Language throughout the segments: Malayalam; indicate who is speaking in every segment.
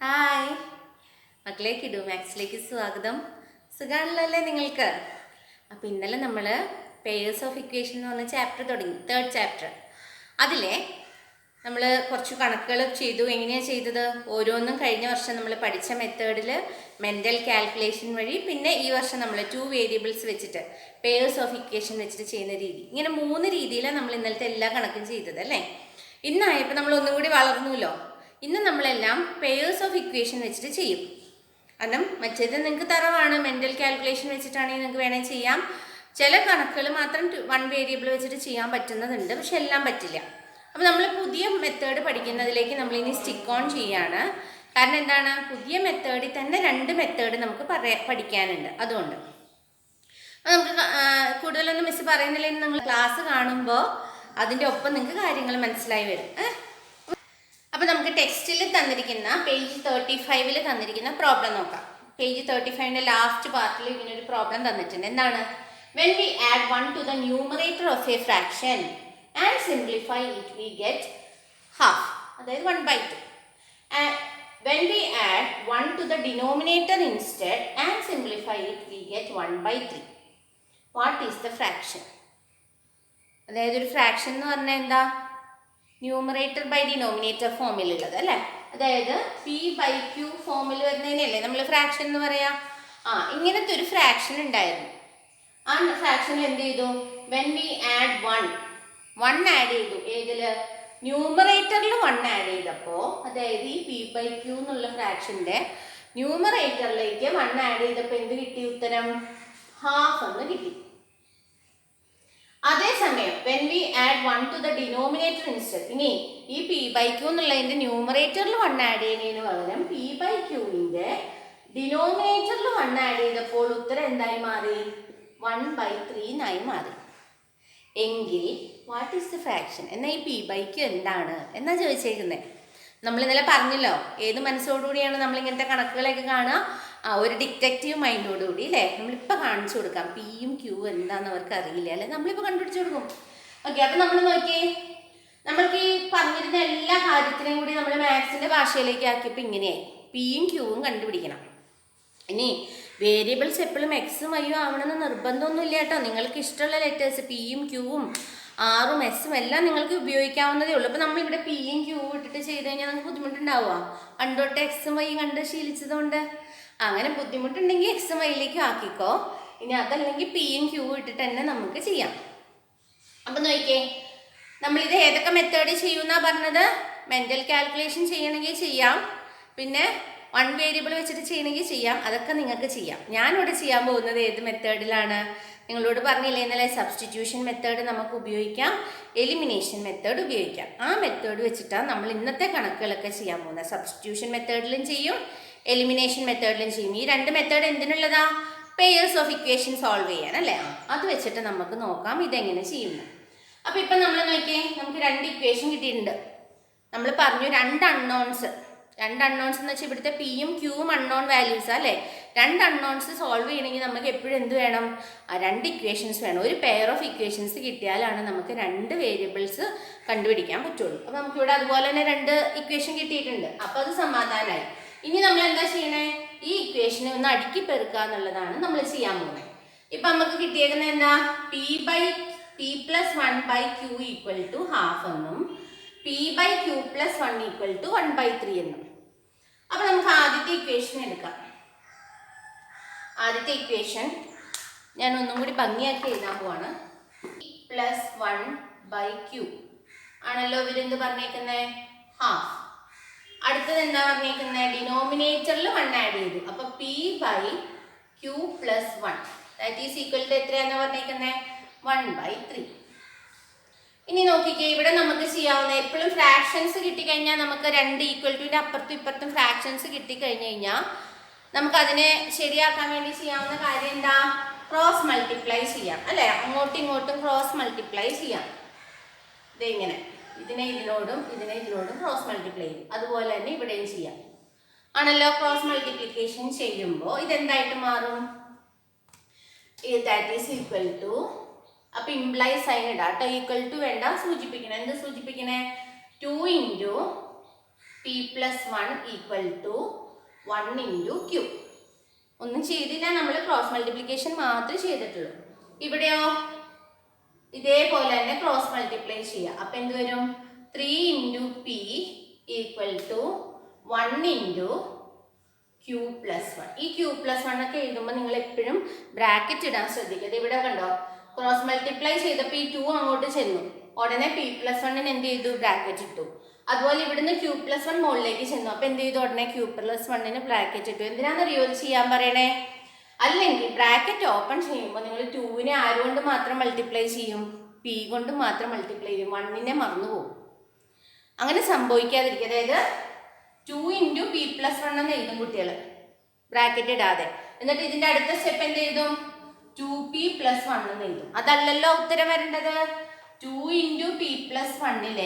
Speaker 1: ഹായ് മക്കളെ, കിഡു മാത്സിലേക്ക് സ്വാഗതം. സുഖാണല്ലോ നിങ്ങൾക്ക്? അപ്പോൾ ഇന്നലെ നമ്മൾ പെയേഴ്സ് ഓഫ് ഇക്വേഷൻ എന്ന് പറഞ്ഞ ചാപ്റ്റർ തുടങ്ങി, 3rd ചാപ്റ്റർ. അതിലെ നമ്മൾ കുറച്ച് കണക്കുകൾ ചെയ്തു. എങ്ങനെയാണ് ചെയ്തത്? ഓരോന്നും കഴിഞ്ഞ വർഷം നമ്മൾ പഠിച്ച മെത്തേഡിൽ മെൻ്റൽ കാൽക്കുലേഷൻ വഴി, പിന്നെ ഈ വർഷം നമ്മൾ 2 വേരിയബിൾസ് വെച്ചിട്ട് പെയേഴ്സ് ഓഫ് ഇക്വേഷൻ വെച്ചിട്ട് ചെയ്യുന്ന രീതി, ഇങ്ങനെ 3 രീതിയിലാണ് നമ്മൾ ഇന്നലത്തെ എല്ലാ കണക്കും ചെയ്തത് അല്ലേ. ഇന്നായപ്പോൾ നമ്മൾ ഒന്നും കൂടി വളർന്നുല്ലോ. ഇന്ന് നമ്മളെല്ലാം പെയേഴ്സ് ഓഫ് ഇക്വേഷൻ വെച്ചിട്ട് ചെയ്യും. കാരണം മറ്റേത് നിങ്ങൾക്ക് തറവാണ്, മെൻ്റൽ കാൽക്കുലേഷൻ വെച്ചിട്ടാണെങ്കിൽ നിങ്ങൾക്ക് വേണമെങ്കിൽ ചെയ്യാം. ചില കണക്കുകൾ മാത്രം 1 വേരിയബിൾ വെച്ചിട്ട് ചെയ്യാൻ പറ്റുന്നതുണ്ട്, പക്ഷെ എല്ലാം പറ്റില്ല. അപ്പോൾ നമ്മൾ പുതിയ മെത്തേഡ് പഠിക്കുന്നതിലേക്ക് നമ്മളിനി സ്റ്റിക്ക് ഓൺ ചെയ്യാണ്. കാരണം എന്താണ്, പുതിയ മെത്തേഡിൽ തന്നെ 2 മെത്തേഡ് നമുക്ക് പഠിക്കാനുണ്ട്. അതുകൊണ്ട് നമുക്ക് കൂടുതലൊന്നും മിസ് പറയുന്നില്ലെങ്കിൽ നിങ്ങൾ ക്ലാസ് കാണുമ്പോൾ അതിൻ്റെ ഒപ്പം നിങ്ങൾക്ക് കാര്യങ്ങൾ മനസ്സിലായി വരും. അപ്പോൾ നമുക്ക് ടെക്സ്റ്റിൽ തന്നിരിക്കുന്ന പേജ് 35 തന്നിരിക്കുന്ന പ്രോബ്ലം നോക്കാം. പേജ് 35 ലാസ്റ്റ് പാർട്ടിൽ ഇങ്ങനെ ഒരു പ്രോബ്ലം തന്നിട്ടുണ്ട്. എന്താണ്? when we add 1 to the numerator of a fraction and simplify it we get half, അതായത് 1/2. and when we add 1 to the denominator instead and simplify it we get 1/3. what is the fraction? അതായത് ഒരു ഫ്രാക്ഷൻ എന്ന് പറഞ്ഞാൽ എന്താ? ന്യൂമറേറ്റർ ബൈ ഡിനോമിനേറ്റർ ഫോമിലുള്ളത് അല്ലേ. അതായത് P/Q ഫോമിൽ വരുന്നതിനല്ലേ നമ്മൾ ഫ്രാക്ഷൻ എന്ന് പറയാം. ഇങ്ങനത്തെ ഒരു ഫ്രാക്ഷൻ ഉണ്ടായിരുന്നു. ആ ഫ്രാക്ഷനിൽ എന്ത് ചെയ്തു? when we add 1 ആഡ് ചെയ്തു. ഏതില്? ന്യൂമറേറ്ററിൽ 1 ആഡ് ചെയ്തപ്പോൾ, അതായത് ഈ P/Q എന്നുള്ള ഫ്രാക്ഷൻ്റെ ന്യൂമറേറ്ററിലേക്ക് 1 ആഡ് ചെയ്തപ്പോൾ എന്ത് കിട്ടി? ഉത്തരം ഹാഫ് എന്ന് കിട്ടി. അതേസമയം when we add 1 to the denominator instead, ഇനി ഈ P/Q എന്നുള്ളതിൻ്റെ ന്യൂമറേറ്ററിൽ 1 ആഡ് ചെയ്യുന്നതിന് പകരം P/Qവിൻ്റെ ഡിനോമിനേറ്ററിൽ 1 ആഡ് ചെയ്തപ്പോൾ ഉത്തരം എന്തായി മാറി? 1/3 മാറി. എങ്കിൽ വാട്ട് ഈസ് ദ ഫ്രാക്ഷൻ? എന്നാൽ ഈ P/Q എന്താണ് എന്നാ ചോദിച്ചേക്കുന്നത്. നമ്മൾ ഇന്നലെ പറഞ്ഞല്ലോ, ഏത് മനസ്സോടുകൂടിയാണ് നമ്മളിങ്ങനത്തെ കണക്കുകളൊക്കെ കാണുക? ഒരു ഡിറ്റക്റ്റീവ് മൈൻഡോടുകൂടി അല്ലേ. നമ്മളിപ്പോൾ കാണിച്ചു കൊടുക്കാം പിയും ക്യൂവും എന്താണെന്ന് അവർക്ക് അറിയില്ല അല്ലെ, നമ്മളിപ്പോൾ കണ്ടുപിടിച്ച് കൊടുക്കും. ഓക്കെ, അപ്പം നമ്മൾ നോക്കിയേ, നമ്മൾക്ക് ഈ പറഞ്ഞിരുന്ന എല്ലാ കാര്യത്തിനെയും കൂടി നമ്മൾ മാത്സിൻ്റെ ഭാഷയിലേക്ക് ആക്കിയപ്പോൾ ഇങ്ങനെയായി. പിയും ക്യൂവും കണ്ടുപിടിക്കണം. ഇനി വേരിയബിൾസ് എപ്പോഴും എക്സും വൈയും ആവണമെന്ന് നിർബന്ധമൊന്നുമില്ല കേട്ടോ. നിങ്ങൾക്ക് ഇഷ്ടമുള്ള ലെറ്റേഴ്സ് പിയും ക്യൂവും ആറും എസും എല്ലാം നിങ്ങൾക്ക് ഉപയോഗിക്കാവുന്നതേ ഉള്ളൂ. അപ്പോൾ നമ്മളിവിടെ പിയും ക്യൂവും ഇട്ടിട്ട് ചെയ്ത് കഴിഞ്ഞാൽ നമുക്ക് ബുദ്ധിമുട്ടുണ്ടാവുക. പണ്ടോട്ട് എക്സും വൈയും കണ്ട് ശീലിച്ചതുകൊണ്ട്. അങ്ങനെ ബുദ്ധിമുട്ടുണ്ടെങ്കിൽ എക്സും വൈയിലേക്ക് ആക്കിക്കോ. ഇനി അതല്ലെങ്കിൽ പിയും ക്യൂവും ഇട്ടിട്ട് തന്നെ നമുക്ക് ചെയ്യാം. അപ്പം നോക്കിയേ, നമ്മളിത് ഏതൊക്കെ മെത്തേഡ് ചെയ്യുമെന്നാണ് പറഞ്ഞത്? മെൻ്റൽ കാൽക്കുലേഷൻ ചെയ്യണമെങ്കിൽ ചെയ്യാം, പിന്നെ 1 വേരിയബിൾ വെച്ചിട്ട് ചെയ്യണമെങ്കിൽ ചെയ്യാം. അതൊക്കെ നിങ്ങൾക്ക് ചെയ്യാം. ഞാനിവിടെ ചെയ്യാൻ പോകുന്നത് ഏത് മെത്തേഡിലാണ്? നിങ്ങളോട് പറഞ്ഞില്ലേ ഇന്നലെ, സബ്സ്റ്റിറ്റ്യൂഷൻ മെത്തേഡ് നമുക്ക് ഉപയോഗിക്കാം, എലിമിനേഷൻ മെത്തേഡ് ഉപയോഗിക്കാം. ആ മെത്തേഡ് വെച്ചിട്ടാണ് നമ്മൾ ഇന്നത്തെ കണക്കുകളൊക്കെ ചെയ്യാൻ പോകുന്നത്. സബ്സ്റ്റിറ്റ്യൂഷൻ മെത്തേഡിലും ചെയ്യും, എലിമിനേഷൻ മെത്തേഡിലും ചെയ്യും. ഈ 2 മെത്തേഡ് എന്തിനുള്ളതാ? പെയേഴ്സ് ഓഫ് ഇക്വേഷൻ സോൾവ് ചെയ്യാൻ അല്ലേ. അത് വെച്ചിട്ട് നമുക്ക് നോക്കാം ഇതെങ്ങനെ ചെയ്യുന്നു. അപ്പോൾ ഇപ്പം നമ്മൾ നോക്കിയേ, നമുക്ക് 2 ഇക്വേഷൻ കിട്ടിയിട്ടുണ്ട്. നമ്മൾ പറഞ്ഞു 2 അൺനോൺസ് എന്ന് വെച്ചാൽ ഇവിടുത്തെ പിയും ക്യൂവും അൺനോൺ വാല്യൂസ് അല്ലേ. 2 അൺനോൺസ് സോൾവ് ചെയ്യണമെങ്കിൽ നമുക്ക് എപ്പോഴും എന്ത് വേണം? 2 ഇക്വേഷൻസ് വേണം. ഒരു പെയർ ഓഫ് ഇക്വേഷൻസ് കിട്ടിയാലാണ് നമുക്ക് 2 വേരിയബിൾസ് കണ്ടുപിടിക്കാൻ പറ്റുള്ളൂ. അപ്പോൾ നമുക്കിവിടെ അതുപോലെ തന്നെ 2 ഇക്വേഷൻ കിട്ടിയിട്ടുണ്ട്. അപ്പോൾ അത് സമാധാനമായി. ഇനി നമ്മൾ എന്താ ചെയ്യണേ? ഈ ഇക്വേഷനെ ഒന്ന് അടുക്കി പെറുക്കുക എന്നുള്ളതാണ് നമ്മൾ ചെയ്യാൻ പോകുന്നത്. ഇപ്പം നമുക്ക് കിട്ടിയേക്കുന്നത് എന്താ? P+1/Q = ½ എന്നും P/Q+1 = 1/3 എന്നും. അപ്പോൾ നമുക്ക് ആദ്യത്തെ ഇക്വേഷൻ എടുക്കാം. ആദ്യത്തെ ഇക്വേഷൻ ഞാൻ ഒന്നും കൂടി ഭംഗിയാക്കി എഴുതാൻ പോവാണ്. P+1/Q ആണല്ലോ ഇവരെന്ത് പറഞ്ഞേക്കുന്നത്? ഹാഫ്. അടുത്തത് എന്താ പറഞ്ഞേക്കുന്നത്? ഡിനോമിനേറ്ററിൽ 1 ആഡ് ചെയ്തു. അപ്പോൾ P/Q+1 = എത്രയാണെന്ന് പറഞ്ഞേക്കുന്നത്? 1/3. ഇനി നോക്കിക്കേ, ഇവിടെ നമുക്ക് ചെയ്യാവുന്ന, എപ്പോഴും ഫ്രാക്ഷൻസ് കിട്ടിക്കഴിഞ്ഞാൽ നമുക്ക് 2 ഈക്വൽറ്റുവിൻ്റെ അപ്പുറത്തും ഇപ്പുറത്തും ഫ്രാക്ഷൻസ് കിട്ടിക്കഴിഞ്ഞ് കഴിഞ്ഞാൽ നമുക്ക് അതിനെ ശരിയാക്കാൻ വേണ്ടി ചെയ്യാവുന്ന കാര്യം എന്താ? ക്രോസ് മൾട്ടിപ്ലൈ ചെയ്യാം അല്ലേ. അങ്ങോട്ടും ഇങ്ങോട്ടും ക്രോസ് മൾട്ടിപ്ലൈ ചെയ്യാം. ഇതിങ്ങനെ ഇതിനെ ഇതിനോടും ക്രോസ് മൾട്ടിപ്ലൈ ചെയ്യും. അതുപോലെ തന്നെ ഇവിടെയും ചെയ്യാം ആണല്ലോ. ക്രോസ് മൾട്ടിപ്ലിക്കേഷൻ ചെയ്യുമ്പോൾ ഇതെന്തായിട്ട് മാറും? ദാറ്റ് ഈസ് ഈക്വൽ ടു, അപ്പോൾ ഇംപ്ലൈ സൈൻ ഇടാം കേട്ടോ. ഈക്വൽ ടു വേണ്ട, സൂചിപ്പിക്കണേ. എന്ത് സൂചിപ്പിക്കണേ? 2 × p+1 equal to 1 into q. ഒന്നും ചെയ്തില്ല, നമ്മൾ ക്രോസ് മൾട്ടിപ്ലിക്കേഷൻ മാത്രമേ ചെയ്തിട്ടുള്ളൂ. ഇവിടെയോ ഇതേപോലെ തന്നെ ക്രോസ് മൾട്ടിപ്ലൈ ചെയ്യുക. അപ്പം എന്ത് വരും? 3 into p equal to 1 into q+1. ഈ q+1 ഒക്കെ എഴുതുമ്പോൾ നിങ്ങൾ എപ്പോഴും ബ്രാക്കറ്റ് ഇടാൻ ശ്രദ്ധിക്കുക. ഇവിടെ കണ്ടോ, ക്രോസ് മൾട്ടിപ്ലൈ ചെയ്തപ്പോൾ ഈ 2 അങ്ങോട്ട് ചെന്നു, ഉടനെ p+1 എന്ത് ചെയ്തു? ബ്രാക്കറ്റ് ഇട്ടു. അതുപോലെ ഇവിടുന്ന് q+1 മുകളിലേക്ക് ചെന്നു, അപ്പം എന്ത് ചെയ്തു? ഉടനെ q+1 ബ്രാക്കറ്റ് ഇട്ടു. എന്തിനാണെന്നറിയോ ഇത് ചെയ്യാൻ പറയണേ? അല്ലെങ്കിൽ ബ്രാക്കറ്റ് ഓപ്പൺ ചെയ്യുമ്പോൾ നിങ്ങൾ 2നെ ആരുകൊണ്ട് മാത്രം മൾട്ടിപ്ലൈ ചെയ്യും? p കൊണ്ട് മാത്രം മൾട്ടിപ്ലൈ ചെയ്യും, 1നെ മറന്നു പോകും. അങ്ങനെ സംഭവിക്കാതിരിക്കുക. അതായത് 2 ഇൻറ്റു p+1 എന്ന് എഴുതും കുട്ടികൾ, ബ്രാക്കറ്റ് ഇടാതെ. എന്നിട്ട് ഇതിൻ്റെ അടുത്ത സ്റ്റെപ്പ് എന്ത് എഴുതും? 2p+1 എന്ന് എഴുതും. അതല്ലല്ലോ ഉത്തരം വരേണ്ടത്. 2 ഇൻറ്റു p+1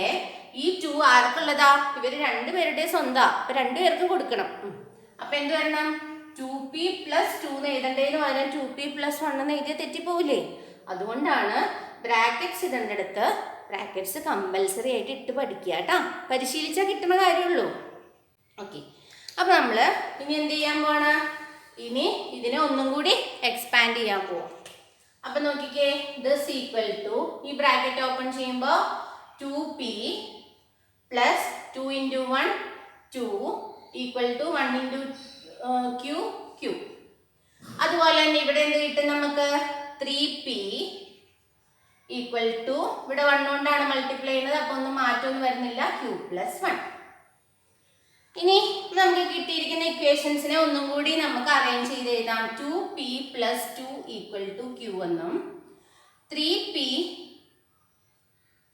Speaker 1: ഈ 2 ആർക്കുള്ളതാ? ഇവർ രണ്ടുപേരുടെ സ്വന്താ. അപ്പൊ രണ്ടുപേർക്ക് കൊടുക്കണം. അപ്പൊ എന്ത് വരണം? 2p+2 എന്ന് എഴുതേണ്ടതിന് പകരം 2p+1 എന്ന് എഴുതിയാൽ തെറ്റിപ്പോവില്ലേ? അതുകൊണ്ടാണ് ബ്രാക്കറ്റ്സ് ഇടേണ്ടടുത്ത് ബ്രാക്കറ്റ്സ് കമ്പൽസറി ആയിട്ട് ഇട്ട് പഠിക്കുക കേട്ടോ. പരിശീലിച്ചാൽ കിട്ടുന്ന കാര്യമുള്ളൂ. ഓക്കെ, അപ്പോൾ നമ്മൾ ഇനി എന്ത് ചെയ്യാൻ പോവാണ്? ഇനി ഇതിനെ ഒന്നും കൂടി എക്സ്പാൻഡ് ചെയ്യാൻ പോവാം. അപ്പം നോക്കിക്കേ, ദിസ് ഈക്വൽ ടു, ഈ ബ്രാക്കറ്റ് ഓപ്പൺ ചെയ്യുമ്പോൾ 2p plus 2 into 1 2 equal to 1 into q. അതുപോലെ തന്നെ ഇവിടെ എന്ത് കിട്ടും നമുക്ക്? 3p ഈക്വൽ ടു, ഇവിടെ 1 കൊണ്ടാണ് മൾട്ടിപ്ലൈ ചെയ്യുന്നത്, അപ്പോൾ ഒന്നും മാറ്റമൊന്നും വരുന്നില്ല, q+1. ഇനി നമുക്ക് കിട്ടിയിരിക്കുന്ന ഇക്വേഷൻസിനെ ഒന്നും കൂടി നമുക്ക് അറേഞ്ച് ചെയ്ത് എഴുതാം. 2p+2 ഈക്വൽ ടു q എന്നും 3p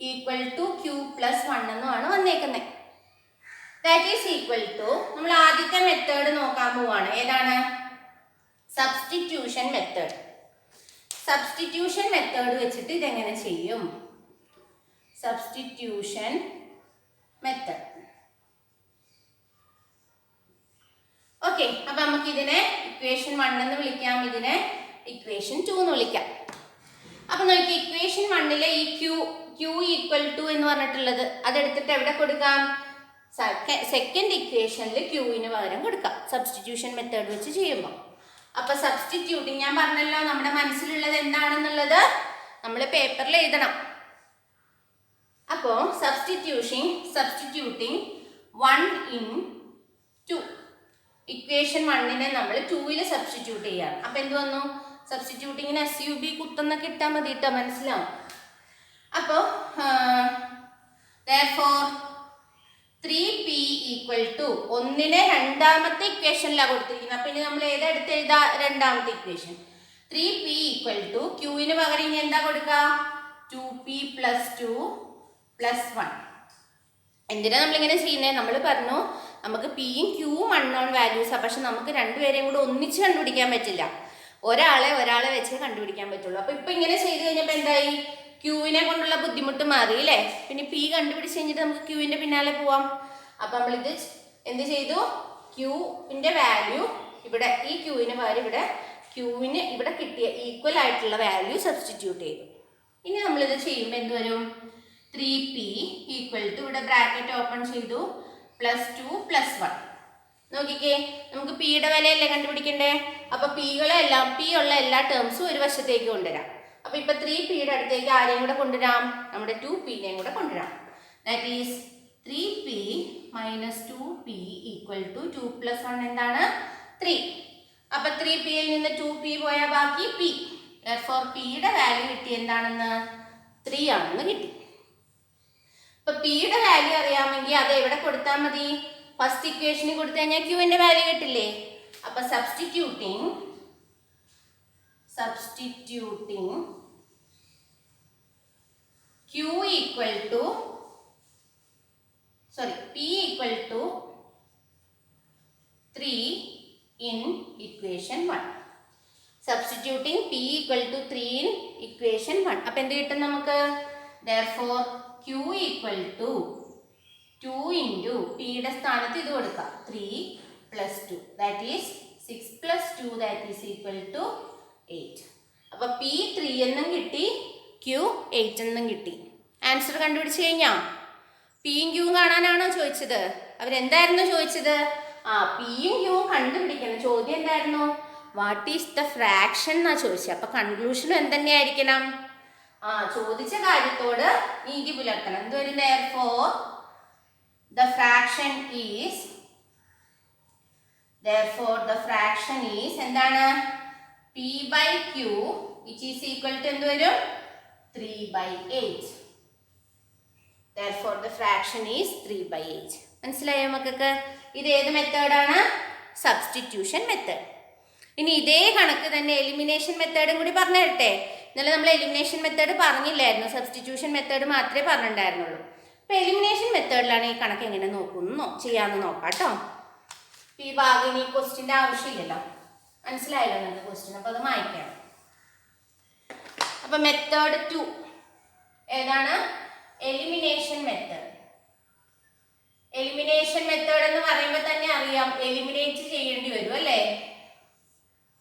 Speaker 1: ഈക്വൽ ടു q+1 എന്നുമാണ് വന്നേക്കുന്നത്. ദാറ്റ് ഈസ് ഈക്വൽ ടു, നമ്മൾ ആദ്യത്തെ മെത്തേഡ് നോക്കാൻ പോവാണ്. ഏതാണ്? Substitution method. സബ്സ്റ്റിറ്റ്യൂഷൻ മെത്തേഡ് വെച്ചിട്ട് ഇതെങ്ങനെ ചെയ്യും? Substitution method. ഓക്കെ, അപ്പൊ നമുക്ക് ഇതിനെ ഇക്വേഷൻ 1 എന്ന് വിളിക്കാം, ഇതിനെ ഇക്വേഷൻ 2 എന്ന് വിളിക്കാം. അപ്പൊ നോക്കി, ഇക്വേഷൻ 1 ഈ q ഈക്വൽ ടു എന്ന് പറഞ്ഞിട്ടുള്ളത് അതെടുത്തിട്ട് എവിടെ കൊടുക്കാം? സെക്കൻഡ് ഇക്വേഷനിൽ qന് പകരം കൊടുക്കാം, സബ്സ്റ്റിറ്റ്യൂഷൻ മെത്തേഡ് വെച്ച് ചെയ്യുമ്പോൾ. അപ്പൊ സബ്സ്റ്റിറ്റ്യൂട്ടിങ് ഞാൻ പറഞ്ഞല്ലോ, നമ്മുടെ മനസ്സിലുള്ളത് എന്താണെന്നുള്ളത് നമ്മൾ പേപ്പറിൽ എഴുതണം. അപ്പോൾ സബ്സ്റ്റിറ്റ്യൂട്ടിങ് 1 in 2. ഇക്വേഷൻ 1നെ നമ്മൾ 2ൽ സബ്സ്റ്റിറ്റ്യൂട്ട് ചെയ്യാണ്. അപ്പം എന്ത് വന്നു? സബ്സ്റ്റിറ്റ്യൂട്ടിങ്ങിന് SUB കുത്തൊന്നൊക്കെ ഇട്ടാൽ മതി കേട്ടോ, മനസ്സിലാവും. അപ്പോൾ therefore 3p ഈക്വൽ ടു, ഒന്നിനെ രണ്ടാമത്തെ ഇക്വേഷനിലാണ് കൊടുത്തിരിക്കുന്നത്. അപ്പം ഇനി നമ്മൾ ഏതെടുത്ത് എഴുതാ? രണ്ടാമത്തെ ഇക്വേഷൻ. 3p ഈക്വൽ ടു qന് പകരം ഇനി എന്താ കൊടുക്കുക? 2p+2 + 1. എന്തിനാ നമ്മളിങ്ങനെ ചെയ്യുന്നത്? നമ്മൾ പറഞ്ഞു നമുക്ക് പിയും ക്യൂവും അൺനോൺ വാല്യൂസാണ്. പക്ഷെ നമുക്ക് രണ്ടുപേരെയും കൂടെ ഒന്നിച്ച് കണ്ടുപിടിക്കാൻ പറ്റില്ല, ഒരാളെ വെച്ച് കണ്ടുപിടിക്കാൻ പറ്റുള്ളൂ. അപ്പോൾ ഇപ്പം ഇങ്ങനെ ചെയ്ത് കഴിഞ്ഞപ്പോൾ എന്തായി? ക്യൂവിനെ കൊണ്ടുള്ള ബുദ്ധിമുട്ട് മാറി അല്ലേ? പിന്നെ പി കണ്ടുപിടിച്ച് കഴിഞ്ഞിട്ട് നമുക്ക് ക്യൂവിൻ്റെ പിന്നാലെ പോവാം. അപ്പം നമ്മളിത് എന്ത് ചെയ്തു? ക്യൂവിൻ്റെ വാല്യൂ ഇവിടെ, ഈ ക്യൂവിന് പകരം ഇവിടെ ക്യൂവിന് ഇവിടെ കിട്ടിയ ഈക്വൽ ആയിട്ടുള്ള വാല്യൂ സബ്സ്റ്റിറ്റ്യൂട്ട് ചെയ്തു. ഇനി നമ്മളിത് ചെയ്യുമ്പോൾ എന്ത് വരും? 3p ഈക്വൽ ടു, ഇവിടെ ബ്രാക്കറ്റ് ഓപ്പൺ ചെയ്തു, +2 + 1. നോക്കിക്കേ, നമുക്ക് പിയുടെ വിലയല്ലേ കണ്ടുപിടിക്കണ്ടേ? അപ്പോൾ പി ഉള്ള എല്ലാ ടേംസും ഒരു വശത്തേക്ക് കൊണ്ടുവരാം. അപ്പോൾ ഇപ്പോൾ 3pയുടെ അടുത്തേക്ക് ആരെയും കൂടെ കൊണ്ടുവരാം? നമ്മുടെ 2pനെയും കൂടെ കൊണ്ടുവരാം. That is 3p - 2p equal to 2 + 1 എന്താണ്? 3. അപ്പോൾ 3pയിൽ നിന്ന് 2p പോയാൽ ബാക്കി p. therefore പിയുടെ വാല്യൂ കിട്ടി എന്താണെന്ന്? 3 ആണെന്ന് കിട്ടി. ഇപ്പൊ പിയുടെ വാല്യൂ അറിയാമെങ്കിൽ അത് എവിടെ കൊടുത്താൽ മതി? ഫസ്റ്റ് ഇക്വേഷനിൽ കൊടുത്തു കഴിഞ്ഞാൽ ക്യൂവിന്റെ വാല്യൂ കിട്ടില്ലേ? അപ്പൊ substituting p equal to 3 in equation 1. Substituting p equal to 3 in equation 1. അപ്പൊ എന്ത് കിട്ടും നമുക്ക്? therefore q equal to 2 into പിയുടെ സ്ഥാനത്ത് ഇത് കൊടുക്കാം, 3 + 2 that is 6 + 2 that is equal to 8. അപ്പോൾ p 3 എന്നും കിട്ടി, q 8 എന്നും കിട്ടി. ആൻസർ കണ്ടുപിടിച്ച് കഴിഞ്ഞാൽ പിയും ക്യൂവും കാണാനാണോ ചോദിച്ചത്? അവരെന്തായിരുന്നു ചോദിച്ചത്? പിയും ക്യൂവും കണ്ടുപിടിക്കണം. ചോദ്യം എന്തായിരുന്നു? വാട്ട് ഈസ് ദ ഫ്രാക്ഷൻ എന്നാ ചോദിച്ചത്. അപ്പൊ കൺക്ലൂഷനും എന്തെന്നെയായിരിക്കണം? ചോദിച്ച കാര്യത്തോട് നീതി പുലർത്തണം. എന്തുവരും? therefore the fraction is എന്താണ്? p/q which is equal to എന്തുവരും? 3/8. therefore the fraction is 3/8. മനസ്സിലായോ മക്കൾക്ക്? ഇത് ഏത് മെത്തേഡാണ്? Substitution method. ഇനി ഇതേ കണക്ക് തന്നെ എലിമിനേഷൻ മെത്തേഡും കൂടി പറഞ്ഞു തരട്ടെ. ഇന്നലെ നമ്മൾ എലിമിനേഷൻ മെത്തേഡ് പറഞ്ഞില്ലായിരുന്നു, സബ്സ്റ്റിറ്റ്യൂഷൻ മെത്തേഡ് മാത്രമേ പറഞ്ഞിട്ടുണ്ടായിരുന്നുള്ളൂ. അപ്പോൾ എലിമിനേഷൻ മെത്തേഡിലാണ് ഈ കണക്ക് എങ്ങനെ ചെയ്യാമെന്ന് നോക്കാം കേട്ടോ. ഈ ഭാഗം ഇനി ക്വസ്റ്റിൻ്റെ ആവശ്യമില്ലല്ലോ, മനസ്സിലായല്ലോ നിങ്ങൾക്ക് ക്വസ്റ്റ്യൻ. അപ്പോൾ അത് വായിക്കാം. അപ്പോൾ മെത്തേഡ് 2 ഏതാണ്? Elimination method. എലിമിനേഷൻ മെത്തേഡ് എന്ന് പറയുമ്പോൾ തന്നെ അറിയാം, എലിമിനേറ്റ് ചെയ്യേണ്ടി വരും അല്ലേ?